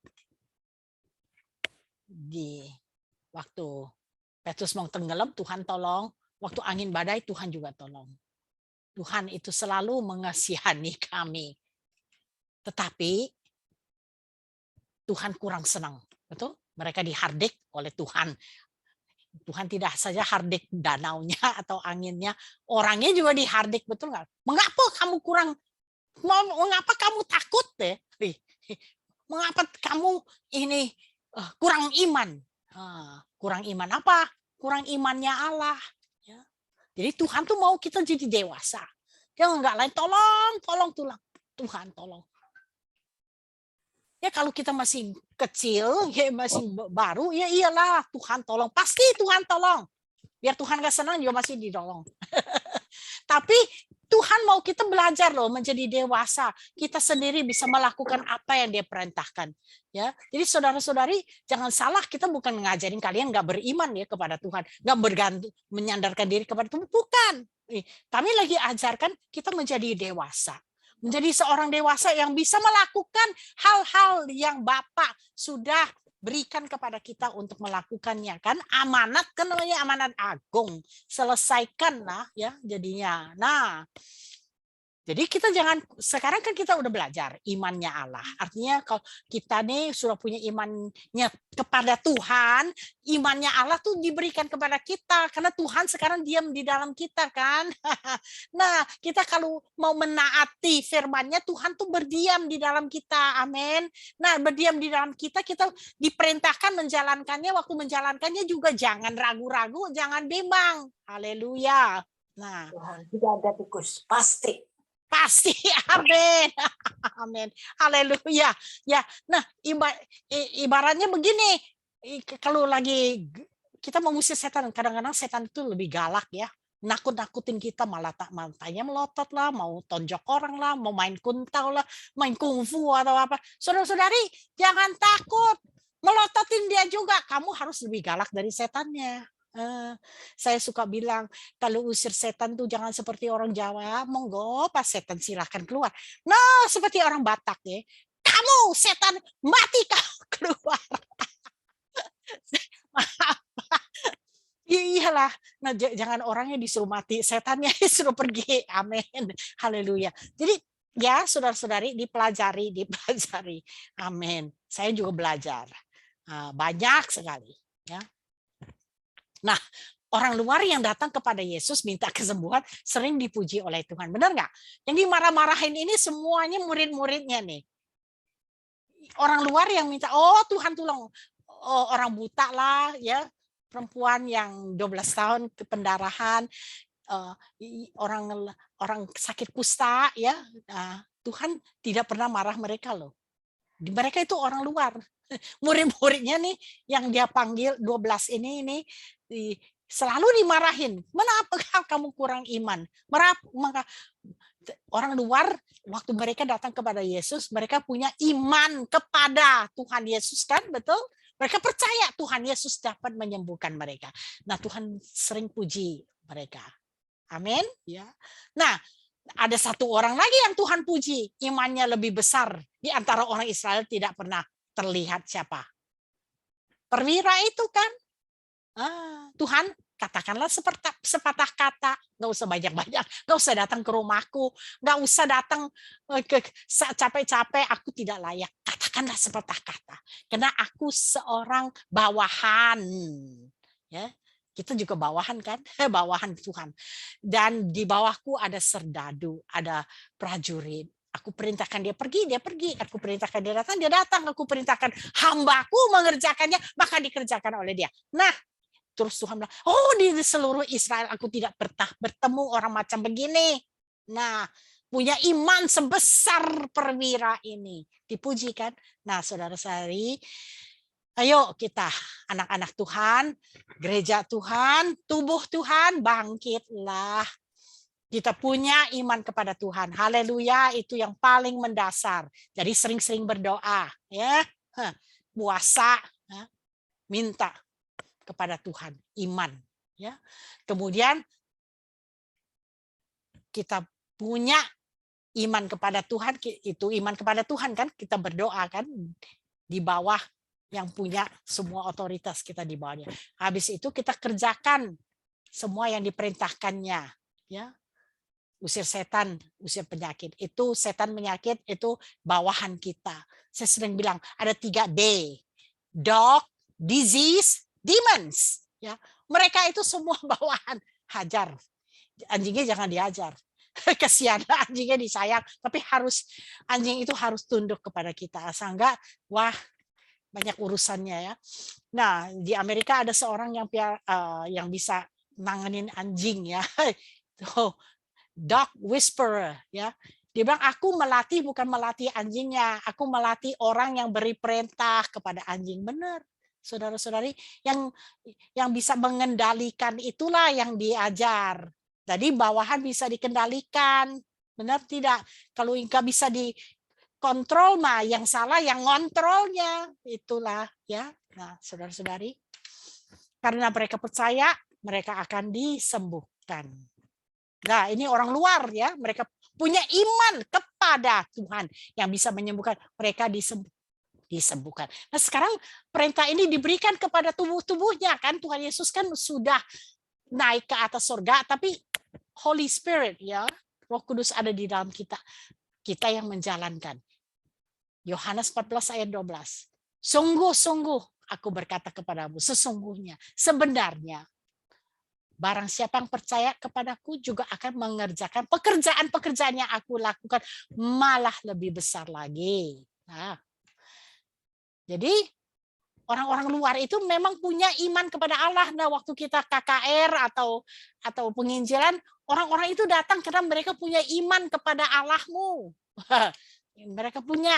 B: Di waktu Petrus mau tenggelam, Tuhan tolong. Waktu angin badai, Tuhan juga tolong. Tuhan itu selalu mengasihani kami. Tetapi Tuhan kurang senang. Betul? Mereka dihardik oleh Tuhan. Tuhan tidak saja hardik danaunya atau anginnya, orangnya juga dihardik, betul nggak? Mengapa kamu takut deh? Mengapa kamu ini kurang iman? Kurang iman apa? Kurang imannya Allah. Ya. Jadi Tuhan tuh mau kita jadi dewasa. Dia nggak lain, tolong Tuhan tolong. Ya kalau kita masih kecil, ya masih baru, ya iyalah Tuhan tolong. Pasti Tuhan tolong. Biar Tuhan gak senang juga masih ditolong. Tapi Tuhan mau kita belajar loh menjadi dewasa. Kita sendiri bisa melakukan apa yang Dia perintahkan. Ya, jadi saudara-saudari jangan salah, kita bukan ngajarin kalian nggak beriman ya kepada Tuhan, nggak bergantung menyandarkan diri kepada Tuhan, bukan. Kami lagi ajarkan kita menjadi dewasa. Menjadi seorang dewasa yang bisa melakukan hal-hal yang Bapak sudah berikan kepada kita untuk melakukannya, kan amanat, kan namanya amanat agung, selesaikanlah ya jadinya. Nah, jadi kita jangan, sekarang kan kita udah belajar imannya Allah. Artinya kalau kita nih sudah punya imannya kepada Tuhan, imannya Allah tuh diberikan kepada kita. Karena Tuhan sekarang diam di dalam kita kan. Nah, kita kalau mau menaati firman-Nya, Tuhan tuh berdiam di dalam kita. Amin. Nah, berdiam di dalam kita, kita diperintahkan menjalankannya. Waktu menjalankannya juga jangan ragu-ragu, jangan bimbang. Haleluya. Nah,
A: Tuhan tidak ada tikus, pasti.
B: Amin. Amin. Haleluya. Ya, nah ibaratnya begini, kalau lagi kita mengusir setan, kadang-kadang setan itu lebih galak ya. Nakut-nakutin kita, malah matanya melotot lah, mau tonjok orang lah, mau main kuntau lah, main kungfu atau apa. Saudara-saudari, jangan takut. Melototin dia juga, kamu harus lebih galak dari setannya. Saya suka bilang kalau usir setan tuh jangan seperti orang Jawa, monggo pas setan silahkan keluar. Nah, seperti orang Batak ya, kamu setan mati kau keluar. Iyalah, nah jangan orangnya disuruh mati, setannya disuruh pergi. Amin, haleluya. Jadi ya saudara-saudari dipelajari. Amin. Saya juga belajar banyak sekali ya. Nah, orang luar yang datang kepada Yesus minta kesembuhan sering dipuji oleh Tuhan. Benar nggak? Yang dimarah-marahin ini semuanya murid-muridnya nih. Orang luar yang minta, oh Tuhan tolong. Oh, orang buta lah, ya, perempuan yang 12 tahun pendarahan, orang sakit kusta, ya. Tuhan tidak pernah marah mereka loh. Mereka itu orang luar. Murid-muridnya nih yang dia panggil 12 ini selalu dimarahin. Kenapa kamu kurang iman? Maka orang luar waktu mereka datang kepada Yesus, mereka punya iman kepada Tuhan Yesus kan, betul? Mereka percaya Tuhan Yesus dapat menyembuhkan mereka. Nah, Tuhan sering puji mereka. Amin, ya. Nah, ada satu orang lagi yang Tuhan puji, imannya lebih besar di antara orang Israel, tidak pernah terlihat siapa? Perwira itu kan. Tuhan katakanlah sepatah kata, nggak usah banyak-banyak, nggak usah datang ke rumahku, nggak usah datang capek-capek, aku tidak layak. Katakanlah sepatah kata, karena aku seorang bawahan. Ya, kita juga bawahan kan, bawahan Tuhan. Dan di bawahku ada serdadu, ada prajurit. Aku perintahkan dia pergi, aku perintahkan dia datang, aku perintahkan hambaku mengerjakannya, maka dikerjakan oleh dia. Nah, terus Tuhan bilang, oh di seluruh Israel aku tidak pernah bertemu orang macam begini. Nah, punya iman sebesar perwira ini. Dipuji kan? Nah, saudara-saudari, ayo kita anak-anak Tuhan, gereja Tuhan, tubuh Tuhan, bangkitlah. Kita punya iman kepada Tuhan. Haleluya, itu yang paling mendasar. Jadi sering-sering berdoa, ya. Puasa, ya. Minta kepada Tuhan, iman, ya. Kemudian kita punya iman kepada Tuhan, itu iman kepada Tuhan kan, kita berdoa kan di bawah yang punya semua otoritas, kita di bawahnya. Habis itu kita kerjakan semua yang diperintahkannya, ya. Usir setan, usir penyakit. Itu setan penyakit itu bawahan kita. Saya sering bilang ada 3D. Dog, disease, demons. Ya, mereka itu semua bawahan. Hajar. Anjingnya jangan diajar. Kasihan anjingnya disayang, tapi anjing itu harus tunduk kepada kita. Asal enggak, wah banyak urusannya ya. Nah, di Amerika ada seorang yang bisa nanganin anjing ya. Tuh, dog whisperer ya. Dia bilang aku melatih bukan melatih anjingnya, aku melatih orang yang beri perintah kepada anjing. Benar. Saudara-saudari, yang bisa mengendalikan itulah yang diajar. Jadi bawahan bisa dikendalikan. Benar tidak? Kalau enggak bisa dikontrol mah yang salah yang ngontrolnya. Itulah ya. Nah, saudara-saudari, karena mereka percaya, mereka akan disembuhkan. Nah, ini orang luar ya, mereka punya iman kepada Tuhan yang bisa menyembuhkan, mereka disembuhkan. Nah, sekarang perintah ini diberikan kepada tubuh-tubuhnya kan, Tuhan Yesus kan sudah naik ke atas surga, tapi Holy Spirit ya, Roh Kudus ada di dalam kita. Kita yang menjalankan. Yohanes 14 ayat 12. Sungguh-sungguh aku berkata kepadamu, sesungguhnya, sebenarnya barang siapa yang percaya kepadaku juga akan mengerjakan pekerjaan-pekerjaan yang aku lakukan, malah lebih besar lagi. Nah, jadi orang-orang luar itu memang punya iman kepada Allah. Nah, waktu kita KKR atau penginjilan, orang-orang itu datang karena mereka punya iman kepada Allahmu. Mereka punya,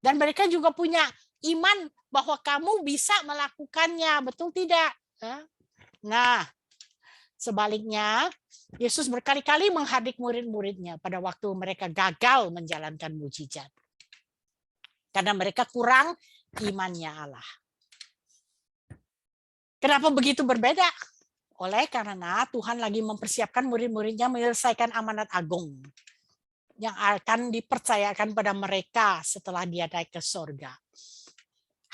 B: dan mereka juga punya iman bahwa kamu bisa melakukannya, betul tidak? Nah, sebaliknya, Yesus berkali-kali menghardik murid-muridnya pada waktu mereka gagal menjalankan mukjizat. Karena mereka kurang imannya Allah. Kenapa begitu berbeda? Oleh karena Tuhan lagi mempersiapkan murid-muridnya menyelesaikan amanat agung yang akan dipercayakan pada mereka setelah dia naik ke surga.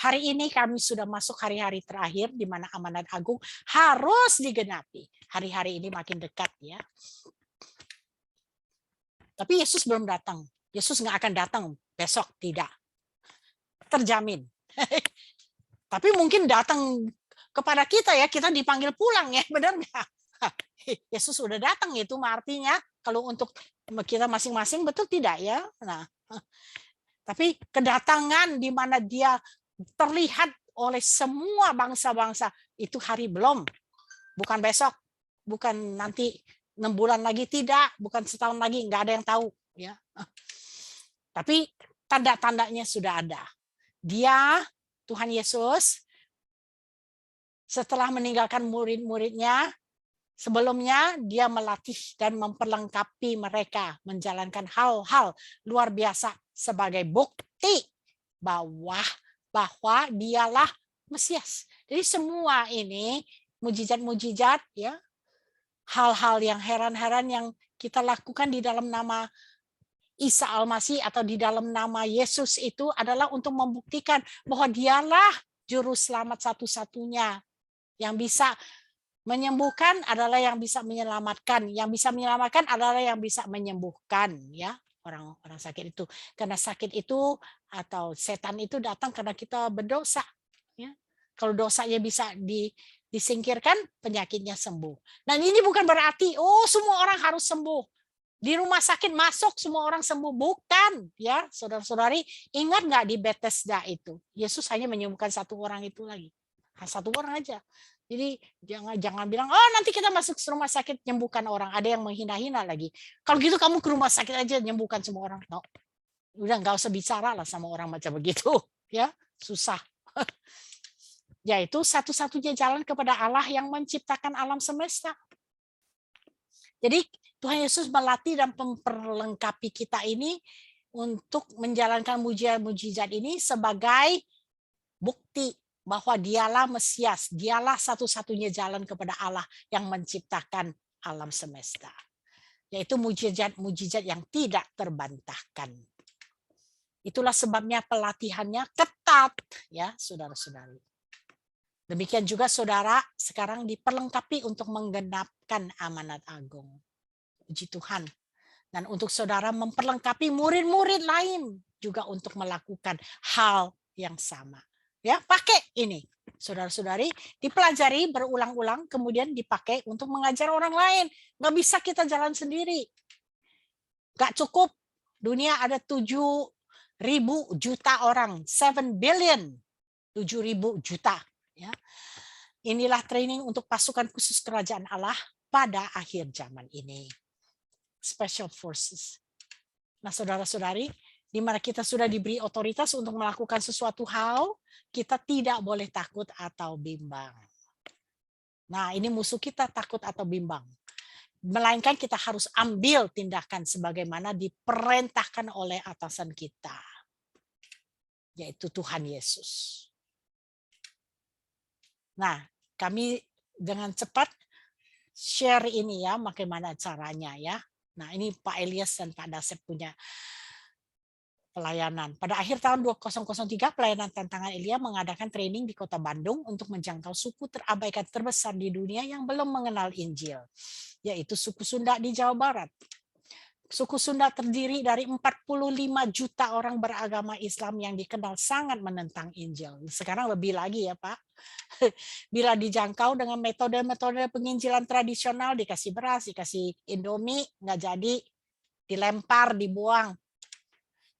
B: Hari ini kami sudah masuk hari-hari terakhir di mana amanat agung harus digenapi. Hari-hari ini makin dekat ya. Tapi Yesus belum datang. Yesus nggak akan datang besok, tidak. Terjamin. Tapi mungkin datang kepada kita ya, kita dipanggil pulang ya, benar nggak? Yesus sudah datang, itu artinya kalau untuk kita masing-masing betul tidak ya? Nah, tapi kedatangan di mana dia terlihat oleh semua bangsa-bangsa itu hari belum, bukan besok, bukan nanti 6 bulan lagi, tidak, bukan setahun lagi, nggak ada yang tahu ya. Tapi tanda-tandanya sudah ada. Dia, Tuhan Yesus, setelah meninggalkan murid-muridnya, sebelumnya dia melatih dan memperlengkapi mereka menjalankan hal-hal luar biasa sebagai bukti bahwa dialah Mesias. Jadi semua ini mujizat-mujizat ya, hal-hal yang heran-heran yang kita lakukan di dalam nama Isa Al-Masih atau di dalam nama Yesus itu adalah untuk membuktikan bahwa dialah juru selamat satu-satunya yang bisa Menyembuhkan adalah yang bisa menyelamatkan. Yang bisa menyelamatkan adalah yang bisa menyembuhkan, ya, orang-orang sakit itu. Karena sakit itu atau setan itu datang karena kita berdosa, ya. Kalau dosanya bisa disingkirkan, penyakitnya sembuh. Dan ini bukan berarti semua orang harus sembuh. Di rumah sakit masuk semua orang sembuh, bukan, ya, saudara-saudari. Ingat nggak di Bethesda itu, Yesus hanya menyembuhkan satu orang itu lagi, satu orang aja. Jadi jangan bilang, nanti kita masuk ke rumah sakit nyembuhkan orang. Ada yang menghina-hina lagi. Kalau gitu kamu ke rumah sakit aja nyembuhkan semua orang. No. Udah nggak usah bicara lah sama orang macam begitu, ya, susah. Yaitu satu-satunya jalan kepada Allah yang menciptakan alam semesta. Jadi Tuhan Yesus melatih dan memperlengkapi kita ini untuk menjalankan mujizat-mujizat ini sebagai bukti bahwa dialah Mesias, dialah satu-satunya jalan kepada Allah yang menciptakan alam semesta. Yaitu mujizat-mujizat yang tidak terbantahkan. Itulah sebabnya pelatihannya ketat, ya, saudara-saudari. Demikian juga saudara sekarang diperlengkapi untuk menggenapkan amanat agung. Puji Tuhan. Dan untuk saudara memperlengkapi murid-murid lain juga untuk melakukan hal yang sama. Ya, pakai ini. Saudara-saudari, dipelajari berulang-ulang, kemudian dipakai untuk mengajar orang lain. Nggak bisa kita jalan sendiri. Nggak cukup. Dunia ada 7.000 juta orang. 7 billion. 7.000 juta. Ya. Inilah training untuk pasukan khusus kerajaan Allah pada akhir zaman ini. Special Forces. Nah, saudara-saudari, di mana kita sudah diberi otoritas untuk melakukan sesuatu hal, kita tidak boleh takut atau bimbang. Nah, ini musuh kita, takut atau bimbang. Melainkan kita harus ambil tindakan sebagaimana diperintahkan oleh atasan kita, yaitu Tuhan Yesus. Nah, kami dengan cepat share ini ya, bagaimana caranya ya. Nah, ini Pak Elias dan Pak Dasep punya pelayanan. Pada akhir tahun 2003, pelayanan tantangan Elia mengadakan training di Kota Bandung untuk menjangkau suku terabaikan terbesar di dunia yang belum mengenal Injil, yaitu suku Sunda di Jawa Barat. Suku Sunda terdiri dari 45 juta orang beragama Islam yang dikenal sangat menentang Injil. Sekarang lebih lagi ya Pak. Bila dijangkau dengan metode-metode penginjilan tradisional, dikasih beras, dikasih Indomie, nggak jadi, dilempar, dibuang.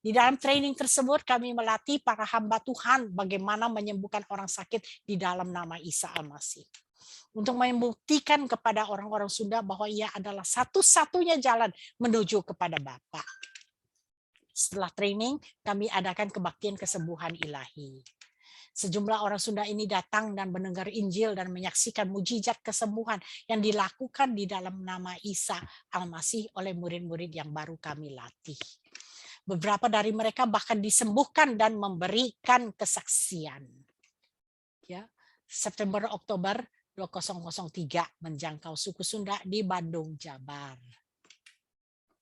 B: Di dalam training tersebut kami melatih para hamba Tuhan bagaimana menyembuhkan orang sakit di dalam nama Isa Al-Masih. Untuk membuktikan kepada orang-orang Sunda bahwa ia adalah satu-satunya jalan menuju kepada Bapa. Setelah training, kami adakan kebaktian kesembuhan ilahi. Sejumlah orang Sunda ini datang dan mendengar Injil dan menyaksikan mujizat kesembuhan yang dilakukan di dalam nama Isa Al-Masih oleh murid-murid yang baru kami latih. Beberapa dari mereka bahkan disembuhkan dan memberikan kesaksian. Ya, September-Oktober 2003 menjangkau suku Sunda di Bandung, Jabar.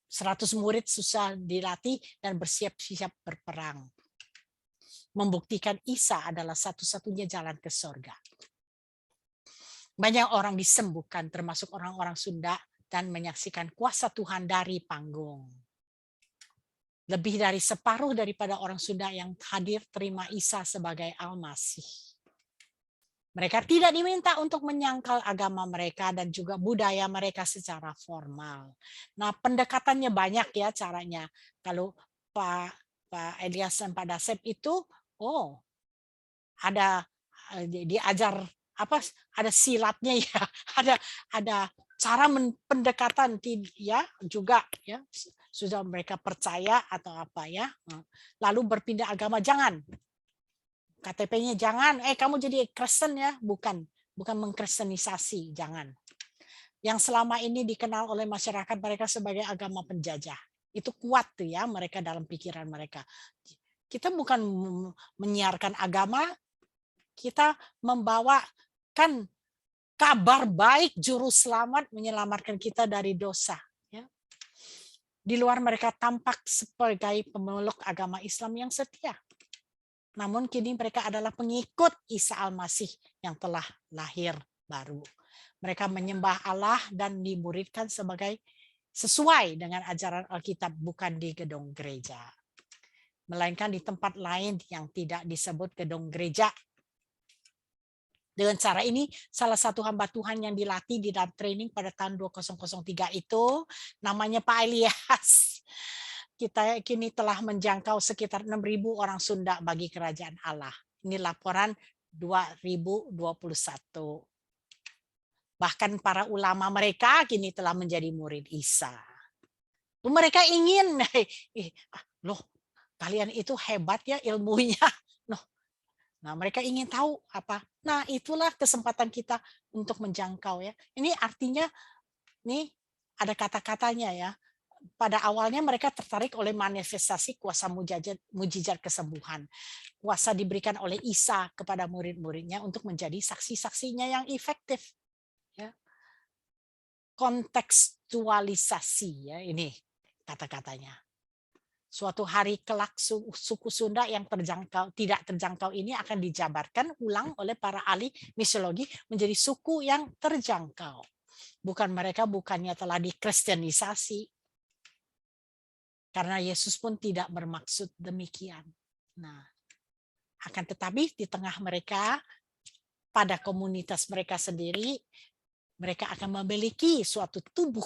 B: 100 murid susah dilatih dan bersiap-siap berperang. Membuktikan Isa adalah satu-satunya jalan ke surga. Banyak orang disembuhkan, termasuk orang-orang Sunda, dan menyaksikan kuasa Tuhan dari panggung. Lebih dari separuh daripada orang Sunda yang hadir terima Isa sebagai Al-Masih. Mereka tidak diminta untuk menyangkal agama mereka dan juga budaya mereka secara formal. Nah, pendekatannya banyak ya caranya. Kalau Pak Elias dan Pak Dasep itu, ada diajar apa? Ada silatnya ya. Ada cara pendekatan ya juga ya. Sudah mereka percaya atau apa ya. Lalu berpindah agama jangan. KTP-nya jangan, kamu jadi Kristen ya, bukan mengkristenisasi, jangan. Yang selama ini dikenal oleh masyarakat mereka sebagai agama penjajah. Itu kuat tuh ya mereka dalam pikiran mereka. Kita bukan menyiarkan agama, kita membawakan kabar baik juru selamat menyelamatkan kita dari dosa. Ya. Di luar mereka tampak sebagai pemeluk agama Islam yang setia. Namun kini mereka adalah pengikut Isa Al-Masih yang telah lahir baru. Mereka menyembah Allah dan dimuridkan sesuai dengan ajaran Alkitab, bukan di gedung gereja, melainkan di tempat lain yang tidak disebut gedung gereja. Dengan cara ini, salah satu hamba Tuhan yang dilatih di dalam training pada tahun 2003 itu namanya Pak Elias. Kita kini telah menjangkau sekitar 6.000 orang Sunda bagi kerajaan Allah. Ini laporan 2021. Bahkan para ulama mereka kini telah menjadi murid Isa. Mereka ingin, loh, kalian itu hebat ya ilmunya. Nah, mereka ingin tahu apa. Nah, itulah kesempatan kita untuk menjangkau ya. Ini artinya nih ada kata-katanya ya. Pada awalnya mereka tertarik oleh manifestasi kuasa mujizat kesembuhan. Kuasa diberikan oleh Isa kepada murid-muridnya untuk menjadi saksi-saksinya yang efektif. Ya. Kontekstualisasi ya ini kata-katanya. Suatu hari kelak suku Sunda yang tidak terjangkau ini akan dijabarkan ulang oleh para ahli misiologi menjadi suku yang terjangkau. Bukannya telah dikristenisasi. Karena Yesus pun tidak bermaksud demikian. Nah, akan tetapi di tengah mereka, pada komunitas mereka sendiri, mereka akan memiliki suatu tubuh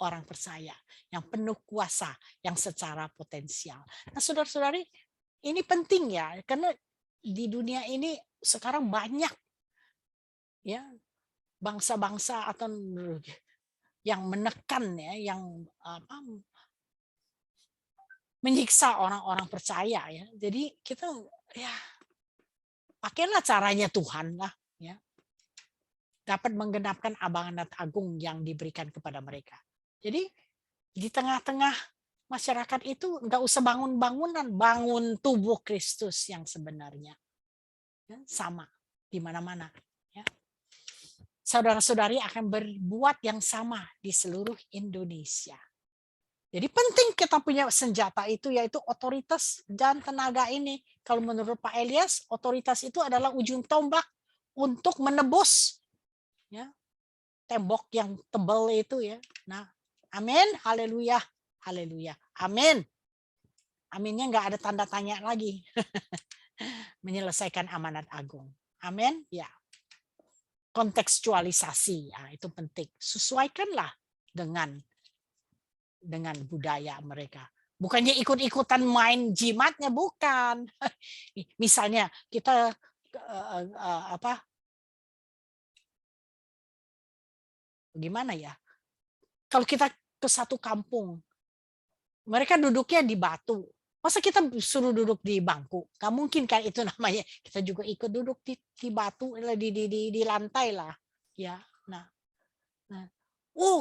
B: orang percaya yang penuh kuasa, yang secara potensial. Nah, saudara-saudari, ini penting ya, karena di dunia ini sekarang banyak ya bangsa-bangsa atau yang menekan ya, yang menyiksa orang-orang percaya ya. Jadi kita ya pakailah caranya Tuhan lah ya. Dapat menggenapkan amanat agung yang diberikan kepada mereka. Jadi di tengah-tengah masyarakat itu nggak usah bangun-bangunan, bangun tubuh Kristus yang sebenarnya. Ya, sama di mana-mana. Ya. Saudara-saudari akan berbuat yang sama di seluruh Indonesia. Jadi penting kita punya senjata itu, yaitu otoritas dan tenaga ini. Kalau menurut Pak Elias, otoritas itu adalah ujung tombak untuk menebus ya, tembok yang tebal itu ya. Nah, amin, haleluya, haleluya, amin. Aminnya nggak ada tanda tanya lagi. Menyelesaikan amanat agung. Amin, ya. Kontekstualisasi, ya, itu penting. Sesuaikanlah dengan budaya mereka. Bukannya ikut-ikutan main jimatnya, bukan. Misalnya kita gimana ya? Kalau kita ke satu kampung, mereka duduknya di batu. Masa kita suruh duduk di bangku? Gak mungkin kan, itu namanya. Kita juga ikut duduk di batu, di lantai lah. Ya, nah.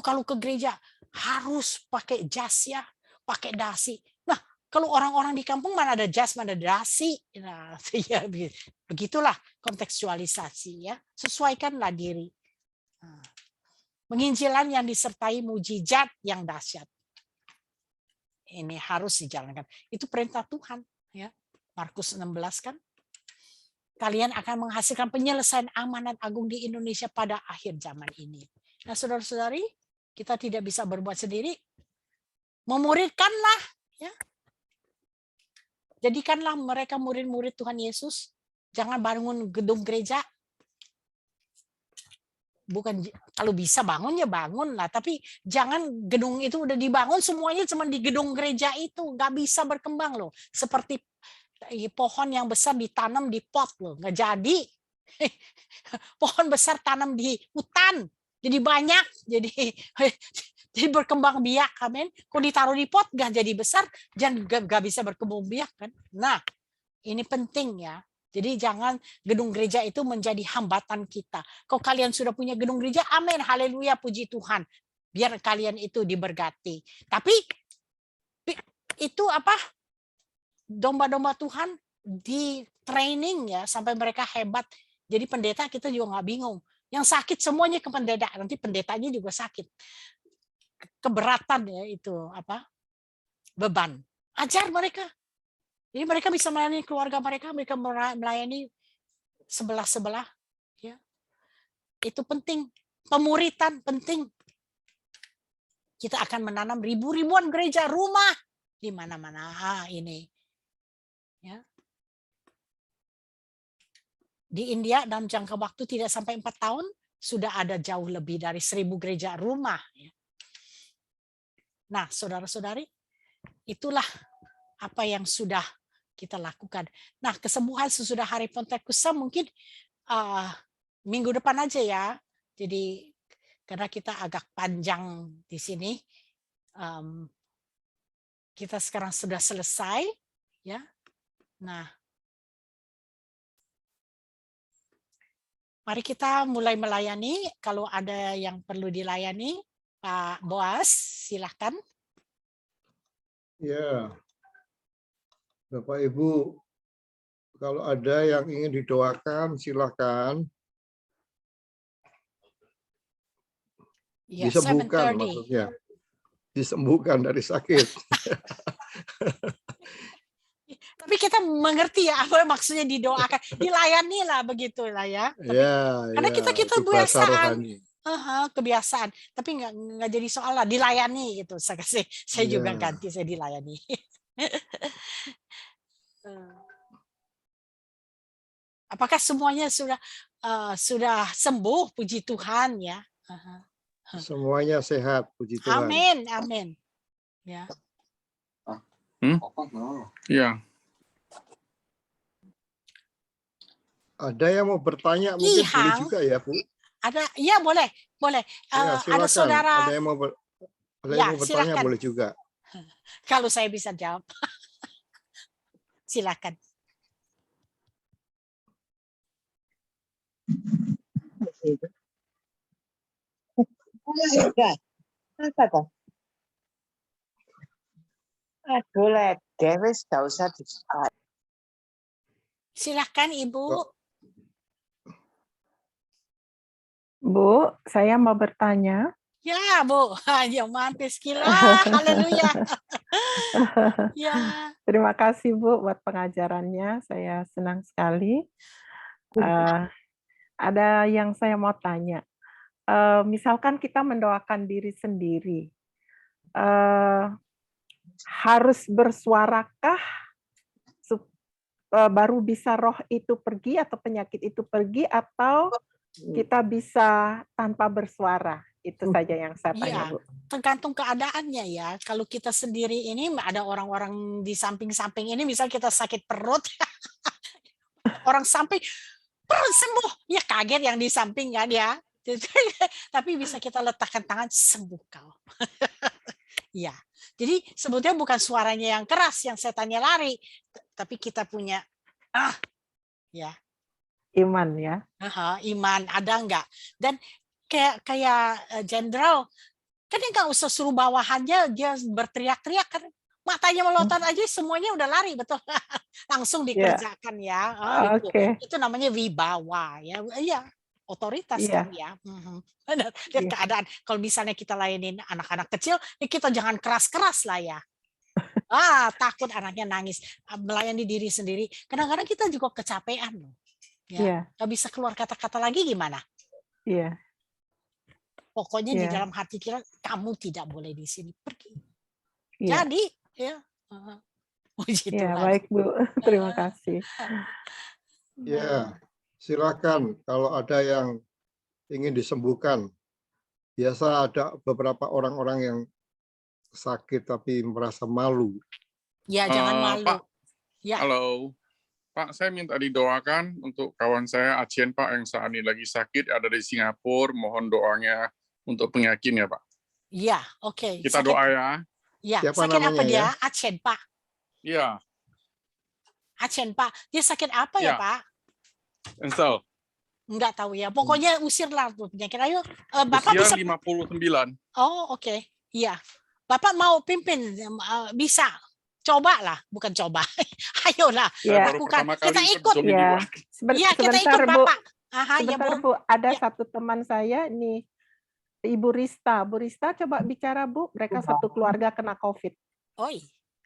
B: Kalau ke gereja harus pakai jas ya, pakai dasi. Nah, kalau orang-orang di kampung mana ada jas, mana ada dasi. Nah, ya begitulah kontekstualisasi ya. Sesuaikanlah diri. Nah, penginjilan yang disertai mujizat yang dahsyat. Ini harus dijalankan. Itu perintah Tuhan ya. Markus 16 kan. Kalian akan menghasilkan penyelesaian amanat agung di Indonesia pada akhir zaman ini. Nah, saudara-saudari, kita tidak bisa berbuat sendiri. Memuridkanlah ya. Jadikanlah mereka murid-murid Tuhan Yesus. Jangan bangun gedung gereja. Bukan, kalau bisa bangun ya bangun lah, tapi jangan gedung itu udah dibangun semuanya cuma di gedung gereja itu, nggak bisa berkembang loh. Seperti pohon yang besar ditanam di pot loh, nggak jadi. Pohon besar tanam di hutan, jadi banyak, jadi berkembang biak, amin. Kalau ditaruh di pot nggak jadi besar, jangan nggak bisa berkembang biak kan. Nah, ini penting ya. Jadi jangan gedung gereja itu menjadi hambatan kita. Kalau kalian sudah punya gedung gereja, amin, haleluya, puji Tuhan. Biar kalian itu diberkati. Tapi itu apa? Domba-domba Tuhan di training ya sampai mereka hebat. Jadi pendeta kita juga nggak bingung. Yang sakit semuanya ke pendeta, nanti pendetanya juga sakit. Keberatan ya itu apa? Beban. Ajar mereka. Jadi mereka bisa melayani keluarga mereka melayani sebelah-sebelah. Ya. Itu penting. pemuritan penting. Kita akan menanam ribuan gereja rumah di mana-mana ini. Ya. Di India dalam jangka waktu tidak sampai 4 tahun sudah ada jauh lebih dari 1.000 gereja rumah. Nah, saudara-saudari, itulah apa yang sudah kita lakukan. Nah, kesembuhan sesudah hari Pentakosta mungkin minggu depan aja ya. Jadi karena kita agak panjang di sini, kita sekarang sudah selesai, ya. Nah, mari kita mulai melayani. Kalau ada yang perlu dilayani, Pak Boas, silakan.
C: Ya, Bapak Ibu, kalau ada yang ingin didoakan, silakan.
B: Ya,
C: Disembuhkan
B: 7:30.
C: maksudnya. Disembuhkan dari sakit.
B: Tapi kita mengerti ya apa maksudnya didoakan, dilayani lah begitulah ya. Tapi,
C: Ya,
B: karena kita
C: itu bahasa
B: kebiasaan,
C: rohani.
B: kebiasaan. Tapi nggak jadi soal lah, dilayani gitu. Saya juga
C: Ya.
B: ganti, saya dilayani. Apakah semuanya sudah sembuh? Puji Tuhan ya.
C: Semuanya sehat, puji Tuhan.
B: Amin, amin. Ya.
D: Iya.
C: Ada yang mau bertanya mungkin boleh
B: Ihang.
C: juga ya, Bu?
B: Ada, ya boleh.
C: Ya,
B: Ada
C: silakan.
B: saudara.
C: Ada yang mau bertanya
B: silakan.
C: boleh juga.
B: Kalau saya bisa jawab. Silakan.
A: Apa toh? Aduh, lede, wis gak usah disebut.
B: Silakan Ibu.
E: Bu, saya mau bertanya.
B: Ya, Bu. Ya, mantis gila. Haleluya. Ya.
E: Terima kasih, Bu, buat pengajarannya. Saya senang sekali. Ada yang saya mau tanya. Misalkan kita mendoakan diri sendiri, harus bersuarakah baru bisa roh itu pergi atau penyakit itu pergi, atau kita bisa tanpa bersuara? Itu saja yang saya tanya, Bu.
B: Tergantung keadaannya ya. Kalau kita sendiri ini ada orang-orang di samping-samping ini, misal kita sakit perut, orang samping perut sembuh, ya kaget yang di samping kan ya. Tapi bisa kita letakkan tangan, sembuh kau. Ya, jadi sebetulnya bukan suaranya yang keras yang setannya lari, tapi kita punya ya
E: Iman ya.
B: Iman ada enggak? Dan kayak jenderal kan dia nggak usah suruh bawahannya dia berteriak-teriak kan, matanya melotot aja semuanya udah lari, betul. Langsung dikerjakan ya. Itu namanya wibawa ya. Iya, otoritas kan ya. Dan keadaan kalau misalnya kita layanin anak-anak kecil, ya kita jangan keras-keras lah ya. Takut anaknya nangis. Melayani diri sendiri. Kadang-kadang kita juga kecapean loh. Ya, nggak bisa keluar kata-kata lagi gimana?
E: Iya.
B: Pokoknya di dalam hati kita, kamu tidak boleh di sini, pergi.
E: Yeah.
B: Jadi, ya.
E: Ya, baik Bu, terima kasih.
C: Ya, silakan kalau ada yang ingin disembuhkan. Biasa ada beberapa orang-orang yang sakit tapi merasa malu.
B: Ya, jangan malu.
D: Pak,
B: ya.
D: Halo, Pak, saya minta didoakan untuk kawan saya Acien, Pak, yang saat ini lagi sakit, ada di Singapura. Mohon doanya untuk penyakitnya, Pak.
B: Iya, oke.
D: Kita doa ya.
B: Ya,
C: siapa
B: sakit apa dia?
C: ya?
B: Acien, Pak.
D: Iya.
B: Acien, Pak. Dia sakit apa ya, Pak?
D: Ensel.
B: Enggak tahu ya. Pokoknya usirlah tuh penyakit. Ayo, Bapak
D: usia
B: bisa
D: 59.
B: Oh, oke. Iya. Bapak mau pimpin, bisa. Cobalah, bukan coba. Ayolah,
D: lakukan.
B: Kita ikut.
E: Iya,
B: kita ikut Bapak.
E: Sebentar, Bu. Ada satu teman saya nih, Ibu Rista. Bu Rista, coba bicara, Bu. Mereka satu keluarga kena COVID.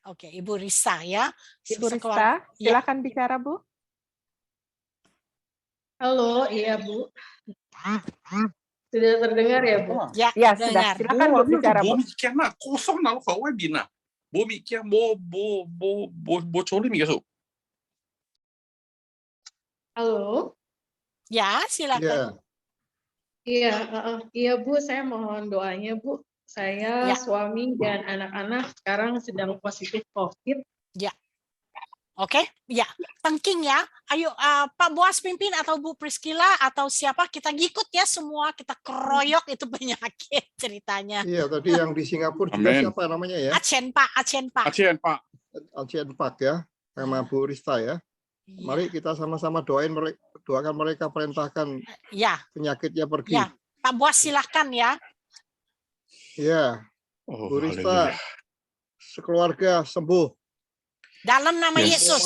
B: Oke, Ibu Rista ya.
E: Ibu Rista, silakan bicara, Bu.
F: Halo, iya Bu. Sudah terdengar ya, Bu?
B: Ya,
E: Ya, sudah.
B: dengar.
E: Silakan Bu bicara, Bu.
D: Bomikiana kosong na ka webinar. Bomikia bocoli mi kaso.
F: Halo?
B: Ya, silakan.
C: Ya,
F: Iya Bu, saya mohon doanya Bu. Saya,
B: Ya.
F: suami, dan anak-anak sekarang sedang positif COVID.
B: Oke, ya, tengking ya. Ayo, Pak Boas pimpin atau Bu Priscilla atau siapa, kita ngikut ya semua, kita keroyok itu penyakit ceritanya.
C: iya tadi yang di Singapura juga
D: Amin.
C: siapa namanya ya?
B: Acen Pak.
D: Acien, Pak.
C: Alcian Pak ya, sama Bu Rista ya. Mari kita sama-sama doakan mereka, perintahkan
B: Ya,
C: penyakitnya pergi.
B: ya. Pak Boas silahkan ya.
C: Ya,
D: Oh,
C: Bu Rista,
D: haleluya.
C: sekeluarga sembuh.
B: Dalam nama
D: Yes.
B: Yesus.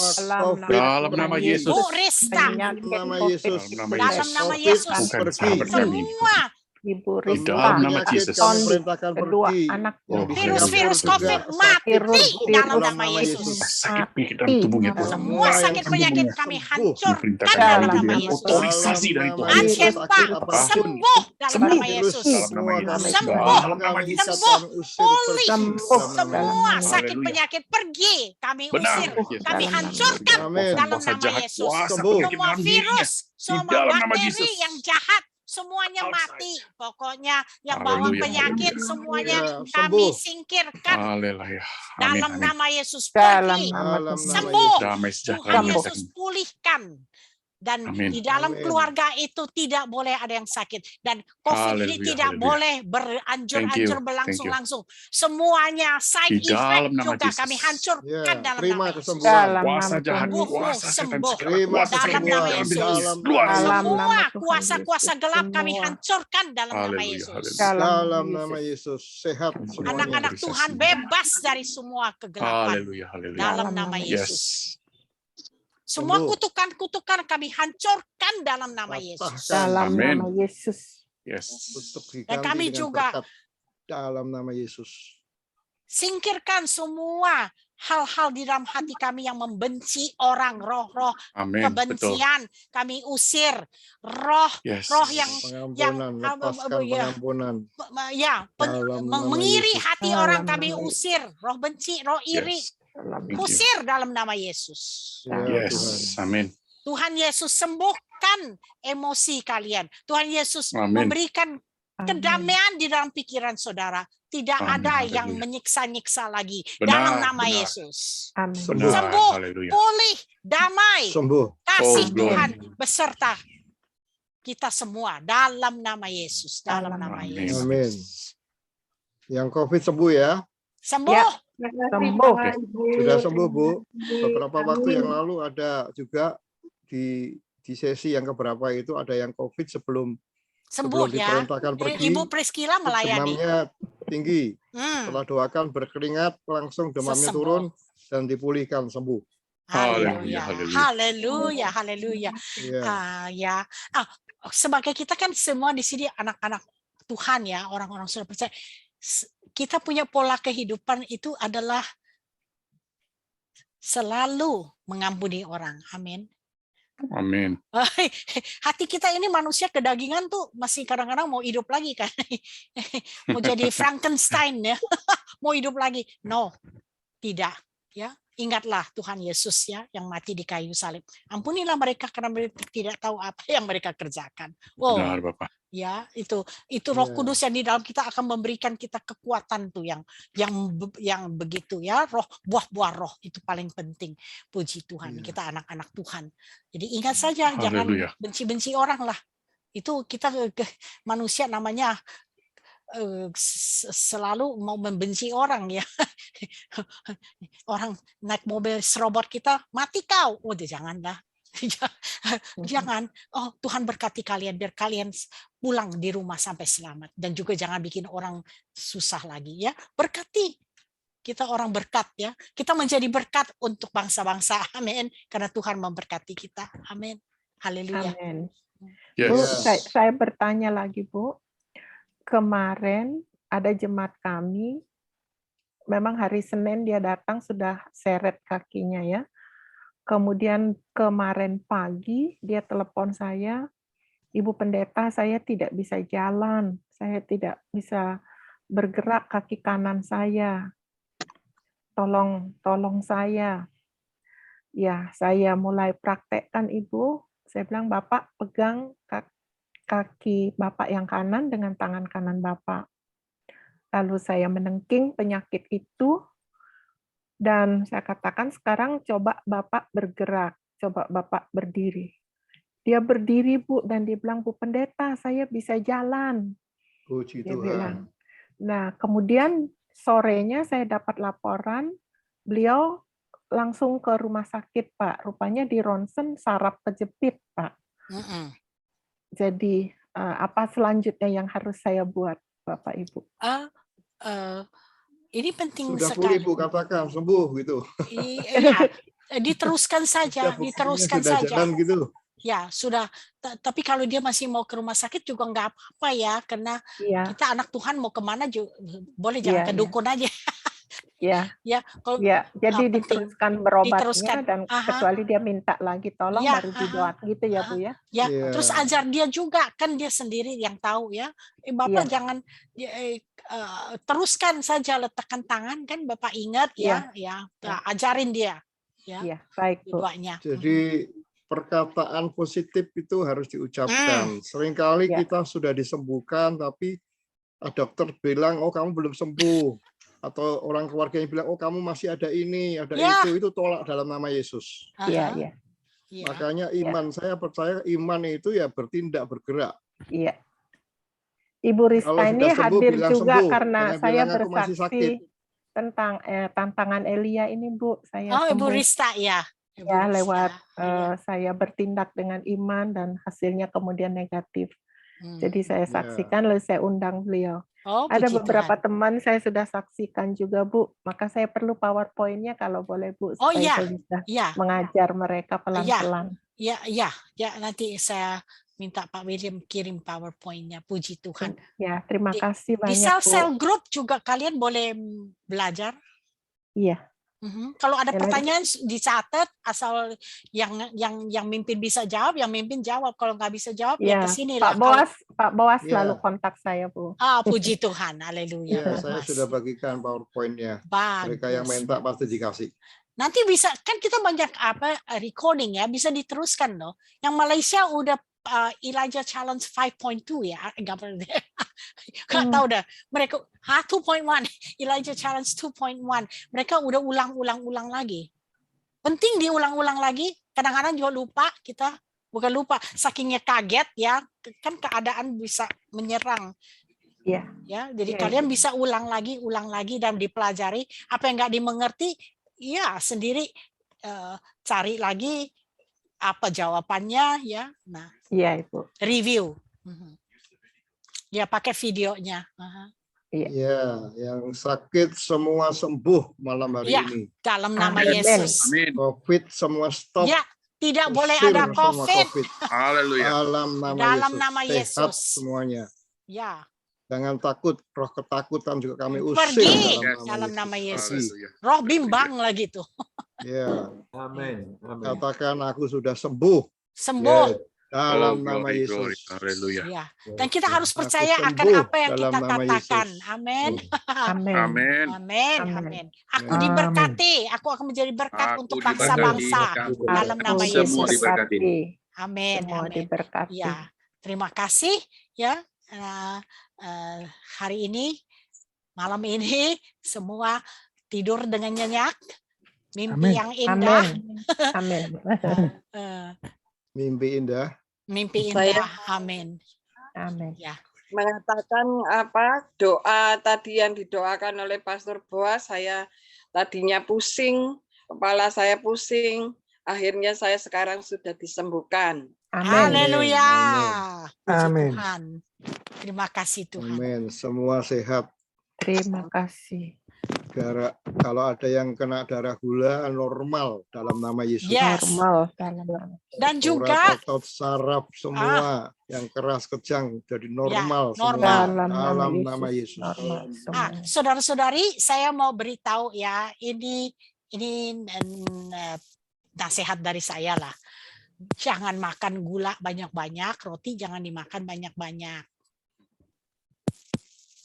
D: Dalam nama Yesus.
B: Bu Rista.
E: Penyakit
C: Nama
E: COVID
C: Yesus.
B: Dalam nama
C: COVID
B: Yesus.
C: pergi.
D: Bukan sahabat kami.
B: Semua
E: Ibu
D: Di
E: Rista,
D: dalam nama
C: Penyakit
D: Yesus.
C: kami perintahkan
E: kedua
C: pergi.
E: anaknya.
C: Yang di
B: virus-virus
C: Singapura
B: COVID
C: juga
B: mati
E: virus
B: dalam
C: dalam
B: nama
C: nama
B: Yesus.
C: Yesus.
D: Sakit penyakit dalam tubuhnya Tuhan.
B: Semua
C: yang
B: sakit
C: sembuh,
B: penyakit kami
C: sembuh.
B: hancurkan
D: Diperintahkan
B: dalam
E: dalam
B: nama
E: nama
B: Yesus.
D: otorisasi dari
C: Dalam
D: Tuhan.
C: nama
B: Acen
C: Yesus,
B: Pak,
C: apapun.
B: sembuh dalam nama
C: Virus
B: Yesus.
D: Dalam nama
C: semua
D: Yesus.
C: kami
B: Sembuh.
D: Dalam nama
C: kami
D: Yesus.
C: ikat, kami usir,
B: Pulih.
C: pergi
E: Sembuh.
C: dalam nama
B: Semua
C: Yesus.
B: sakit
D: Haleluya.
B: penyakit pergi. Kami
D: Benar.
B: usir.
D: Yes.
B: Kami
E: Dalam nama
B: hancurkan
C: Amin.
B: dalam
D: Kuasa
B: nama
D: jahat,
B: Yesus.
D: kuasa
C: Sembuh.
D: penyakit
B: Semua
D: dalam dirinya.
B: virus, semua
D: dalam nama
B: bakteri
D: Yesus.
B: yang jahat, semuanya
D: Outside.
B: mati. Pokoknya yang bawa
D: Haleluya.
B: penyakit semuanya
C: Ya,
B: kami
C: sembuh.
B: singkirkan
D: Haleluya. Amin.
B: dalam
D: Amin.
B: nama Yesus.
E: Dalam
B: Pergi.
E: nama
C: Dalam
E: Tuhan.
C: nama
B: Sembuh.
C: Yesus.
D: Damai sejahtera
B: Tuhan
E: Sembuh.
B: Yesus pulihkan. Dan
D: Amin.
B: di dalam
C: Amin.
B: keluarga itu tidak boleh ada yang sakit. Dan COVID ini
D: Haleluya,
B: tidak
D: haleluya.
B: boleh
D: Thank
B: beranjur-anjur
D: you,
B: berlangsung-langsung. Semuanya side
D: Di dalam
B: effect
D: nama
B: juga
D: Yesus.
B: kami hancurkan
C: Ya,
B: dalam
C: terima
B: nama Yesus.
C: kesembuhan.
E: Dalam
D: Kuasa
E: nama
D: jahat,
E: Tuhan Yesus.
D: kuasa setan,
B: Sembuh.
D: segala
C: Terima
D: kuasa
B: Dalam
D: semua
B: nama
C: kesembuhan.
B: Yesus.
C: Dalam
D: keluar.
C: nama
E: Dalam
C: Yesus.
E: nama
B: Semua
E: Tuhan
B: kuasa-kuasa
E: Yesus,
B: gelap kami
E: semua.
B: hancurkan dalam nama
D: Haleluya,
B: Yesus.
D: haleluya.
C: Dalam nama Yesus. Sehat semuanya.
B: Anak-anak Tuhan bebas dari semua kegelapan
D: Haleluya, haleluya.
B: dalam
E: Dalam
B: nama
E: nama
D: Yes.
B: Yesus. Semua
C: Sembuh.
B: kutukan-kutukan kami hancurkan dalam nama Yesus.
C: Patahkan.
E: Dalam
D: Amin.
E: nama Yesus.
D: Yes.
C: Untuk
B: Dan
C: diganti
B: kami
C: dengan
B: juga
C: berkat dalam nama Yesus.
B: singkirkan semua hal-hal di dalam hati kami yang membenci orang, roh-roh
D: Amin. Betul.
B: kebencian. Kami usir roh
D: Yes.
B: roh yang
C: Pengampunan, lepaskan
B: ya,
C: pengampunan.
B: Dalam
C: Dalam nama
B: mengiri
C: Yesus.
B: hati
E: Dalam
B: orang
E: nama
B: kami
E: Yesus.
B: usir, roh benci, roh iri,
D: Yes.
E: Dalam
D: Thank you.
B: usir dalam nama Yesus.
C: Ya,
D: Yes.
C: Tuhan.
D: Amin.
B: Tuhan Yesus sembuhkan emosi kalian. Tuhan Yesus
D: Amin.
B: memberikan kedamaian di dalam pikiran saudara. Tidak
D: Amin.
B: ada yang
D: Haleluya.
B: menyiksa-nyiksa lagi
D: Benar,
B: dalam nama
D: benar.
B: Yesus.
E: Amin.
C: Sembuh.
D: Benar.
B: Sembuh.
D: Haleluya.
B: Pulih, damai,
C: Sembuh.
B: kasih
D: Oh, glory.
B: Tuhan beserta kita semua dalam nama Yesus. Dalam
E: Dalam
B: nama
D: Amin.
B: Yesus.
C: Amin. Yang COVID sembuh ya.
B: Sembuh.
E: Ya.
F: Terima kasih,
E: Sembuh.
F: Pak, Ibu.
C: Sudah sembuh, Bu. Beberapa waktu
F: Amin.
C: yang lalu ada juga di sesi yang keberapa itu ada yang COVID sebelum
B: Sembuh ya.
C: diperintahkan pergi.
B: Ibu Priscilla melayani.
C: Demamnya tinggi.
B: Hmm.
C: Setelah doakan berkeringat, langsung demamnya
B: Sesembuh.
C: turun dan dipulihkan sembuh.
B: Haleluya.
D: Haleluya.
B: Haleluya. Haleluya.
C: Ya.
B: Ya. Sebagai kita kan semua di sini anak-anak Tuhan ya, orang-orang sudah percaya. Kita punya pola kehidupan itu adalah selalu mengampuni orang. Amin.
D: Amin.
B: Hati kita ini manusia kedagingan tuh masih kadang-kadang mau hidup lagi kan. Mau jadi Frankenstein ya. Mau hidup lagi. No. Tidak. Ya. Ingatlah Tuhan Yesus ya yang mati di kayu salib. Ampunilah mereka karena mereka tidak tahu apa yang mereka kerjakan. Wow.
D: Benar, Bapak.
B: Ya, itu Roh
C: Ya.
B: Kudus yang di dalam kita akan memberikan kita kekuatan tuh yang begitu ya, roh buah-buah roh itu paling penting. Puji Tuhan,
C: Ya.
B: kita anak-anak Tuhan. Jadi ingat saja jangan
D: Haleluya.
B: benci-benci orang lah. Itu kita manusia namanya selalu mau membenci orang ya. Orang naik mobil serobot kita, mati kau. Oh, janganlah. Jangan. Oh, Tuhan berkati kalian biar kalian pulang di rumah sampai selamat dan juga jangan bikin orang susah lagi ya. Berkati. Kita orang berkat ya. Kita menjadi berkat untuk bangsa-bangsa. Amin. Karena Tuhan memberkati kita. Amin. Haleluya.
E: Amin.
D: Yes.
E: Bu, saya bertanya lagi, Bu. Kemarin ada jemaat kami, memang hari Senin dia datang sudah seret kakinya ya. Kemudian kemarin pagi dia telepon saya, Ibu Pendeta, saya tidak bisa jalan, saya tidak bisa bergerak kaki kanan saya. Tolong saya. Ya, saya mulai praktekkan Ibu. Saya bilang, Bapak pegang kaki Bapak yang kanan dengan tangan kanan Bapak. Lalu saya menengking penyakit itu, dan saya katakan sekarang coba Bapak bergerak, coba Bapak berdiri. Dia berdiri, Bu, dan dia bilang, Bu Pendeta, saya bisa jalan.
C: Puji
E: Dia
C: Tuhan.
E: bilang. Nah, kemudian sorenya saya dapat laporan, beliau langsung ke rumah sakit, Pak. Rupanya di ronsen saraf kejepit, Pak. Jadi apa selanjutnya yang harus saya buat, Bapak Ibu?
B: Ini penting
C: Sudah
B: sekali.
C: pulih, Bu, katakan sembuh gitu.
B: Iya, diteruskan saja,
C: Sudah buktinya
B: diteruskan
C: sudah
B: saja.
C: jalan gitu.
B: Ya, sudah. Tapi kalau dia masih mau ke rumah sakit juga nggak apa-apa ya, karena
E: Iya,
B: kita anak Tuhan mau kemana juga boleh, jangan
E: Iya,
B: ke
E: iya.
B: dukun aja.
E: iya,
B: Ya, kalau
E: iya. Jadi
B: penting
E: diteruskan berobatnya
B: diteruskan.
E: dan kecuali dia minta lagi tolong
B: Iya,
E: baru didoakan gitu ya, Bu ya.
B: ya,
C: Iya.
B: terus ajar dia juga, kan dia sendiri yang tahu ya. Bapak
E: Iya.
B: jangan teruskan saja, letakkan tangan, kan Bapak ingat ya,
E: Iya.
B: ajarin dia ya
E: Iya, baik, Bu.
B: doanya.
C: Jadi perkataan positif itu harus diucapkan. Seringkali
E: Ya.
C: kita sudah disembuhkan, tapi dokter bilang, oh kamu belum sembuh. Atau orang keluarganya bilang, oh kamu masih ada ini, ada
B: Ya.
C: itu tolak dalam nama Yesus.
E: Iya, iya.
B: Iya.
C: Makanya iman, saya percaya iman itu ya bertindak, bergerak.
E: Iya. Ibu Rista
C: Kalau
E: ini
C: sudah sembuh,
E: hadir
C: bilang
E: juga
C: sembuh.
E: karena
C: Jangan
E: saya
C: bilang, "Aku masih sakit."
E: bersaksi tentang tantangan Elia ini, Bu. Saya
B: Oh, Ibu
E: sembuh.
B: Rista ya. Ibu
E: Ya,
B: Rista.
E: lewat
B: Iya.
E: saya bertindak dengan iman dan hasilnya kemudian negatif. Jadi saya
C: Ya.
E: saksikan, lalu saya undang beliau.
B: Oh,
E: Ada
B: puji
E: beberapa
B: Tuhan.
E: teman saya sudah saksikan juga, Bu. Maka saya perlu PowerPoint-nya kalau boleh, Bu,
B: Oh,
E: supaya
B: iya.
E: saya bisa
B: Ya,
E: mengajar mereka pelan-pelan.
B: ya, nanti saya minta Pak William kirim PowerPoint-nya. Puji Tuhan.
E: Ya, terima
B: Di-
E: kasih
B: Di
E: banyak,
B: sel-sel
E: Bu.
B: grup juga kalian boleh belajar.
E: Iya.
B: Kalau ada
E: Ya,
B: pertanyaan dicatat, asal yang mimpin bisa jawab, yang mimpin jawab. Kalau nggak bisa jawab, ya
E: Ya,
B: ke sini
E: Pak
B: lah.
E: Boas
C: Ya.
E: selalu kontak saya, Bu.
B: Puji Tuhan, haleluya.
C: Ya, saya
B: Mas.
C: sudah bagikan PowerPoint-nya. Mereka yang
B: Bagus.
C: minta pasti dikasih.
B: Nanti bisa, kan kita banyak recording ya, bisa diteruskan loh. Yang Malaysia udah Elijah Challenge 5.2 ya, nggak tahu dah. Mereka 2.1 Elijah Challenge 2.1. Mereka udah ulang lagi. Penting diulang-ulang lagi. Kadang-kadang juga lupa kita, bukan lupa, sakingnya kaget ya, kan keadaan bisa menyerang.
E: Iya.
B: Ya, jadi
E: Iya,
B: kalian bisa ulang lagi dan dipelajari. Apa yang nggak dimengerti, ya sendiri cari lagi apa jawabannya ya. Nah,
E: Iya, Ibu.
B: review. Ya pakai videonya.
C: Ya, yang sakit semua sembuh malam hari
B: Ya.
C: ini.
B: Dalam nama
E: Amin.
B: Yesus.
D: Amin.
C: COVID semua stop.
B: Ya, tidak boleh
C: Usir
B: ada
C: semua
B: COVID.
D: Haleluya.
C: Dalam nama
B: Dalam
C: Yesus.
B: nama
C: Sehat
B: Yesus.
C: semuanya.
B: Ya,
C: Jangan takut, roh ketakutan juga kami usir
B: pergi
C: dalam nama Yesus.
D: Haleluya.
B: roh bimbang lagi tuh.
C: Ya,
G: Amin. Amin.
C: katakan aku sudah sembuh.
B: Sembuh.
C: Ya, dalam
D: Oh,
C: nama
D: glory,
C: Yesus.
D: Haleluya.
B: Ya. Dan kita harus
C: Aku
B: percaya akan
C: sembuh
B: apa yang
C: dalam
B: kita
C: nama
B: katakan.
C: Yesus.
B: Amin.
E: Amin.
D: Amin.
B: Amin.
E: Amin.
B: Amin. Aku
C: Amin.
B: diberkati. Aku akan menjadi berkat
D: Aku
B: untuk
D: diberkati.
B: bangsa-bangsa.
D: Kamu
B: Dalam nama
D: diberkati. Semua
B: Yesus.
D: diberkati.
B: Amin.
E: Semua
B: Amin.
E: diberkati.
B: Ya, terima kasih ya. Hari ini, malam ini, semua tidur dengan nyenyak, mimpi
G: Amin.
B: yang indah,
E: Amin.
C: Mimpi indah.
B: mimpi
F: Saya-
B: indah. Amin.
E: Amin.
B: Ya,
F: Mengatakan doa tadi yang didoakan oleh Pastor Boas, saya tadinya pusing, kepala saya pusing, akhirnya saya sekarang sudah disembuhkan.
E: Amin.
B: haleluya. Puji
G: Amin.
B: Tuhan. Terima kasih Tuhan.
C: Amin. Semua sehat.
E: Terima kasih.
C: Kalau ada yang kena darah gula normal dalam nama Yesus.
B: Yes.
E: Normal dalam nama.
B: Dan juga
C: otot saraf semua yang keras kejang jadi normal,
B: normal.
C: semua dalam nama Yesus.
E: Normal semua.
B: saudara-saudari, saya mau beritahu ya, ini nasihat dari saya lah. Jangan makan gula banyak-banyak, roti jangan dimakan banyak-banyak.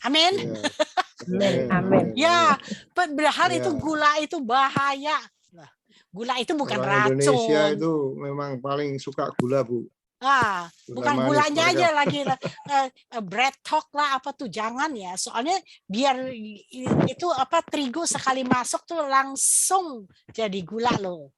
B: Amin.
E: Amin.
B: Ya, padahal
C: Ya.
B: itu gula itu bahaya. Nah, gula itu bukan
C: Orang Indonesia
B: racun.
C: itu memang paling suka gula, Bu.
B: Ah,
C: Gula
B: bukan
C: manis
B: gulanya
C: mereka.
B: aja lagi bread talk lah apa tuh, jangan ya. Soalnya biar itu apa, terigu sekali masuk tuh langsung jadi gula loh.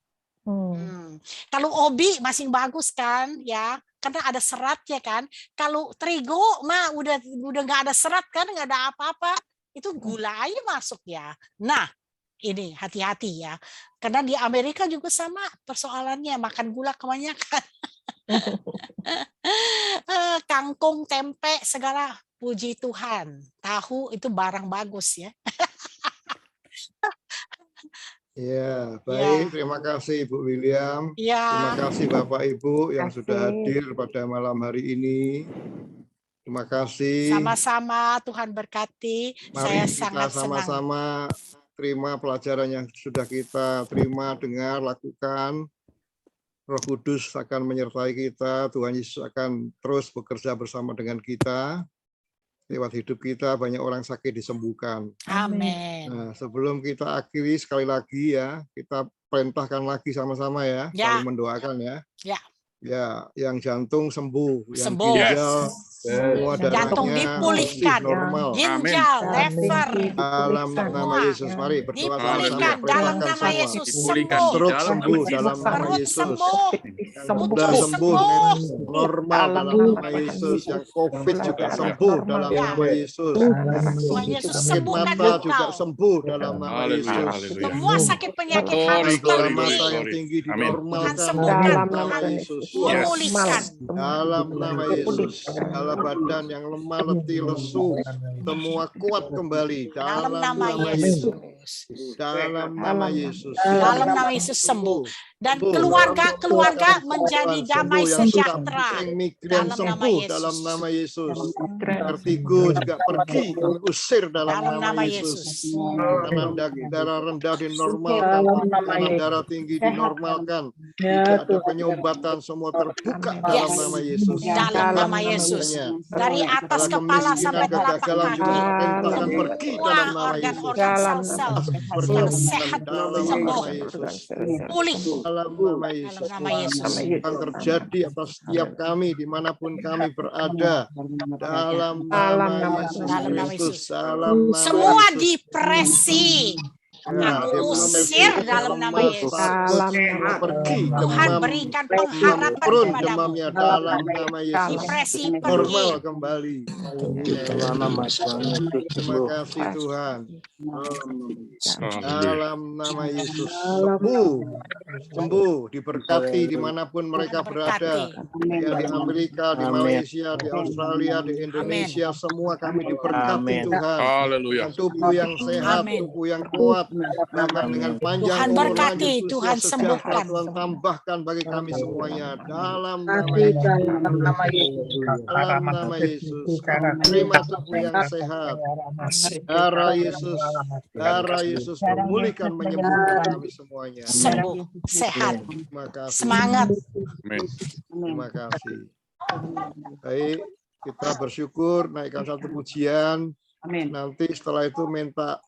B: Kalau obi masih bagus kan ya, karena ada seratnya kan. Kalau terigu mah udah nggak ada serat kan, nggak ada apa-apa, itu gula aja masuk ya. Nah, ini hati-hati ya, karena di Amerika juga sama persoalannya, makan gula kebanyakan. Kangkung, tempe, segala, puji Tuhan. Tahu itu barang bagus ya.
C: Ya, baik. Terima kasih Ibu William. Terima
B: Ya,
C: kasih Bapak Ibu yang sudah
E: kasih.
C: hadir pada malam hari ini. Terima kasih.
B: sama-sama, Tuhan berkati.
C: Mari
B: Saya
C: kita
B: sangat senang.
C: sama-sama terima pelajaran yang sudah kita terima, dengar, lakukan. Roh Kudus akan menyertai kita, Tuhan Yesus akan terus bekerja bersama dengan kita. Lewat hidup kita banyak orang sakit disembuhkan.
B: Amin.
C: Nah, sebelum kita akhiri sekali lagi ya, kita perintahkan lagi sama-sama ya,
B: Ya.
C: saling mendoakan ya.
B: Ya.
C: Ya, yang jantung sembuh, yang
B: Sembuh.
C: ginjal semua
B: Jantung
C: darahnya
B: dipulihkan.
C: bersih, normal.
B: Ginjal, lever,
C: Dalam nama
B: semua
C: Yesus, mari berdoa sama-sama.
B: dipulihkan dalam
C: perintahkan
B: nama
C: semua.
B: Yesus.
D: Dipulihkan
B: Sembuh.
D: di
C: Stroke
D: dalam
C: sembuh
D: nama
C: dalam nama
B: Perut
C: Yesus.
B: sembuh.
C: Sudah
B: Utus
C: sembuh,
B: sembuh.
C: normal dalam nama Yesus. Yang COVID juga sembuh dalam nama Yesus.
B: Tuhan Yesus
C: Sakit
B: sembuhkan
C: mata juga
B: engkau.
C: sembuh dalam nama
D: Haleluya,
C: Yesus.
D: haleluya.
B: Semua sakit penyakit
D: Glory,
B: harus
D: glory,
C: Segala
B: pergi.
C: mata yang tinggi
D: Amin.
C: dinormalkan
B: Tuhan sembuhkan.
C: dalam nama Yesus.
B: Memulihkan.
C: Dalam nama Yesus, segala badan yang lemah, letih, lesu, semua kuat kembali
B: Dalam
C: dalam
B: nama
C: nama
B: Yesus.
C: Yesus. Dalam nama Yesus.
B: Dalam nama Yesus sembuh. Dan keluarga menjadi damai sejahtera.
C: Migran
B: Dalam nama
C: sembuh
B: Yesus.
C: dalam nama Yesus. Vertigo juga pergi, kami usir dalam nama Yesus. Tekanan darah rendah dinormalkan, tekanan darah tinggi dinormalkan. Tidak ada penyumbatan, semua terbuka dalam
B: Yes.
C: nama Yesus.
B: Dalam nama Yesus. Dari atas
C: Segala
B: kepala
C: kemiskinan,
B: sampai telapak
C: kegagalan juga
B: kaki.
C: perintahkan pergi
B: Semua
C: dalam nama Yesus.
B: organ-organ sel-sel yang
C: Pertumbuhan
B: sehat
C: dalam
B: sembuh.
C: nama Yesus.
B: Pulih.
C: Dalam nama
B: Dalam
C: Yesus.
B: nama Yesus.
C: Yang terjadi atas setiap kami dimanapun kami berada dalam nama Yesus
B: Dalam nama
C: Kristus.
B: Yesus.
C: Dalam nama
B: Semua
C: Yesus.
B: depresi.
C: Ya,
B: Aku usir dalam nama Yesus.
E: Dalam nama
C: pergi
B: Tuhan
C: demam,
B: berikan pengharapan
C: turun
B: kepadamu.
C: demamnya dalam nama Yesus.
B: Depresi
C: Normal
B: pergi.
C: kembali. Terima kasih Tuhan. Dalam nama Yesus. Sembuh, diberkati dimanapun mereka berada. Yang di Amerika, di Malaysia, di Australia, di Indonesia, semua kami diberkati Tuhan.
D: Haleluya.
C: Dengan tubuh yang sehat,
B: Amin.
C: tubuh yang kuat, bahkan dengan panjang
B: Tuhan
C: umur,
B: berkati,
C: lanjut usia,
B: Tuhan
C: sejahtera,
B: sembuhkan.
C: Tuhan tambahkan bagi kami semuanya dalam nama Yesus. Dalam nama Yesus. Terima tubuh yang sehat. Darah Yesus memulihkan, menyembuhkan kami semuanya.
B: Sembuh, sehat,
C: Terima kasih.
B: semangat.
D: Amin.
C: Terima kasih. Baik, kita bersyukur naikkan satu pujian. Nanti setelah itu minta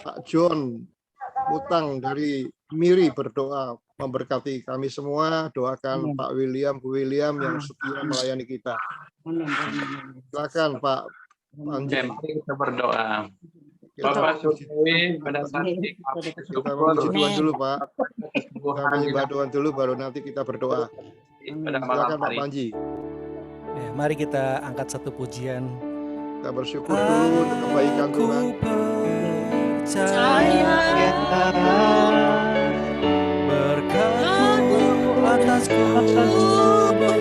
C: Pak John Utang dari Miri berdoa memberkati kami semua. Doakan Pak William, Bu William yang setia melayani kita. Silakan Pak Panji.
G: Mari kita berdoa.
C: Kita
G: Bapak
C: puji-
G: Suci, pada saat ini kami
C: kita
G: bersyukur
C: memuji Tuhan
B: Amin.
C: dulu Pak. Kita menyembah Tuhan dulu baru nanti kita berdoa.
G: pada malam
C: Silakan Pak
G: hari
C: Panji.
H: Ya, mari kita angkat satu pujian.
C: Kita bersyukur dulu untuk kebaikan Tuhan.
H: Berkat-Mu atasku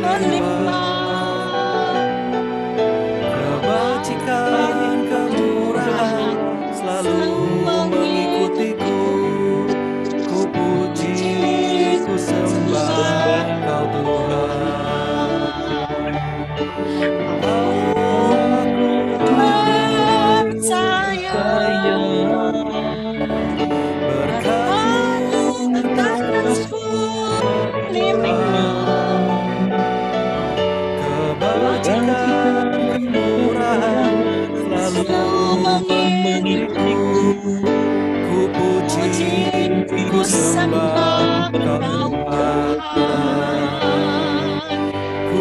H: berlimpah, kebajikan, kemurahan selalu mengikutiku. Ku puji, ku sembah Kau Tuhan. Aku percaya sembah Engkau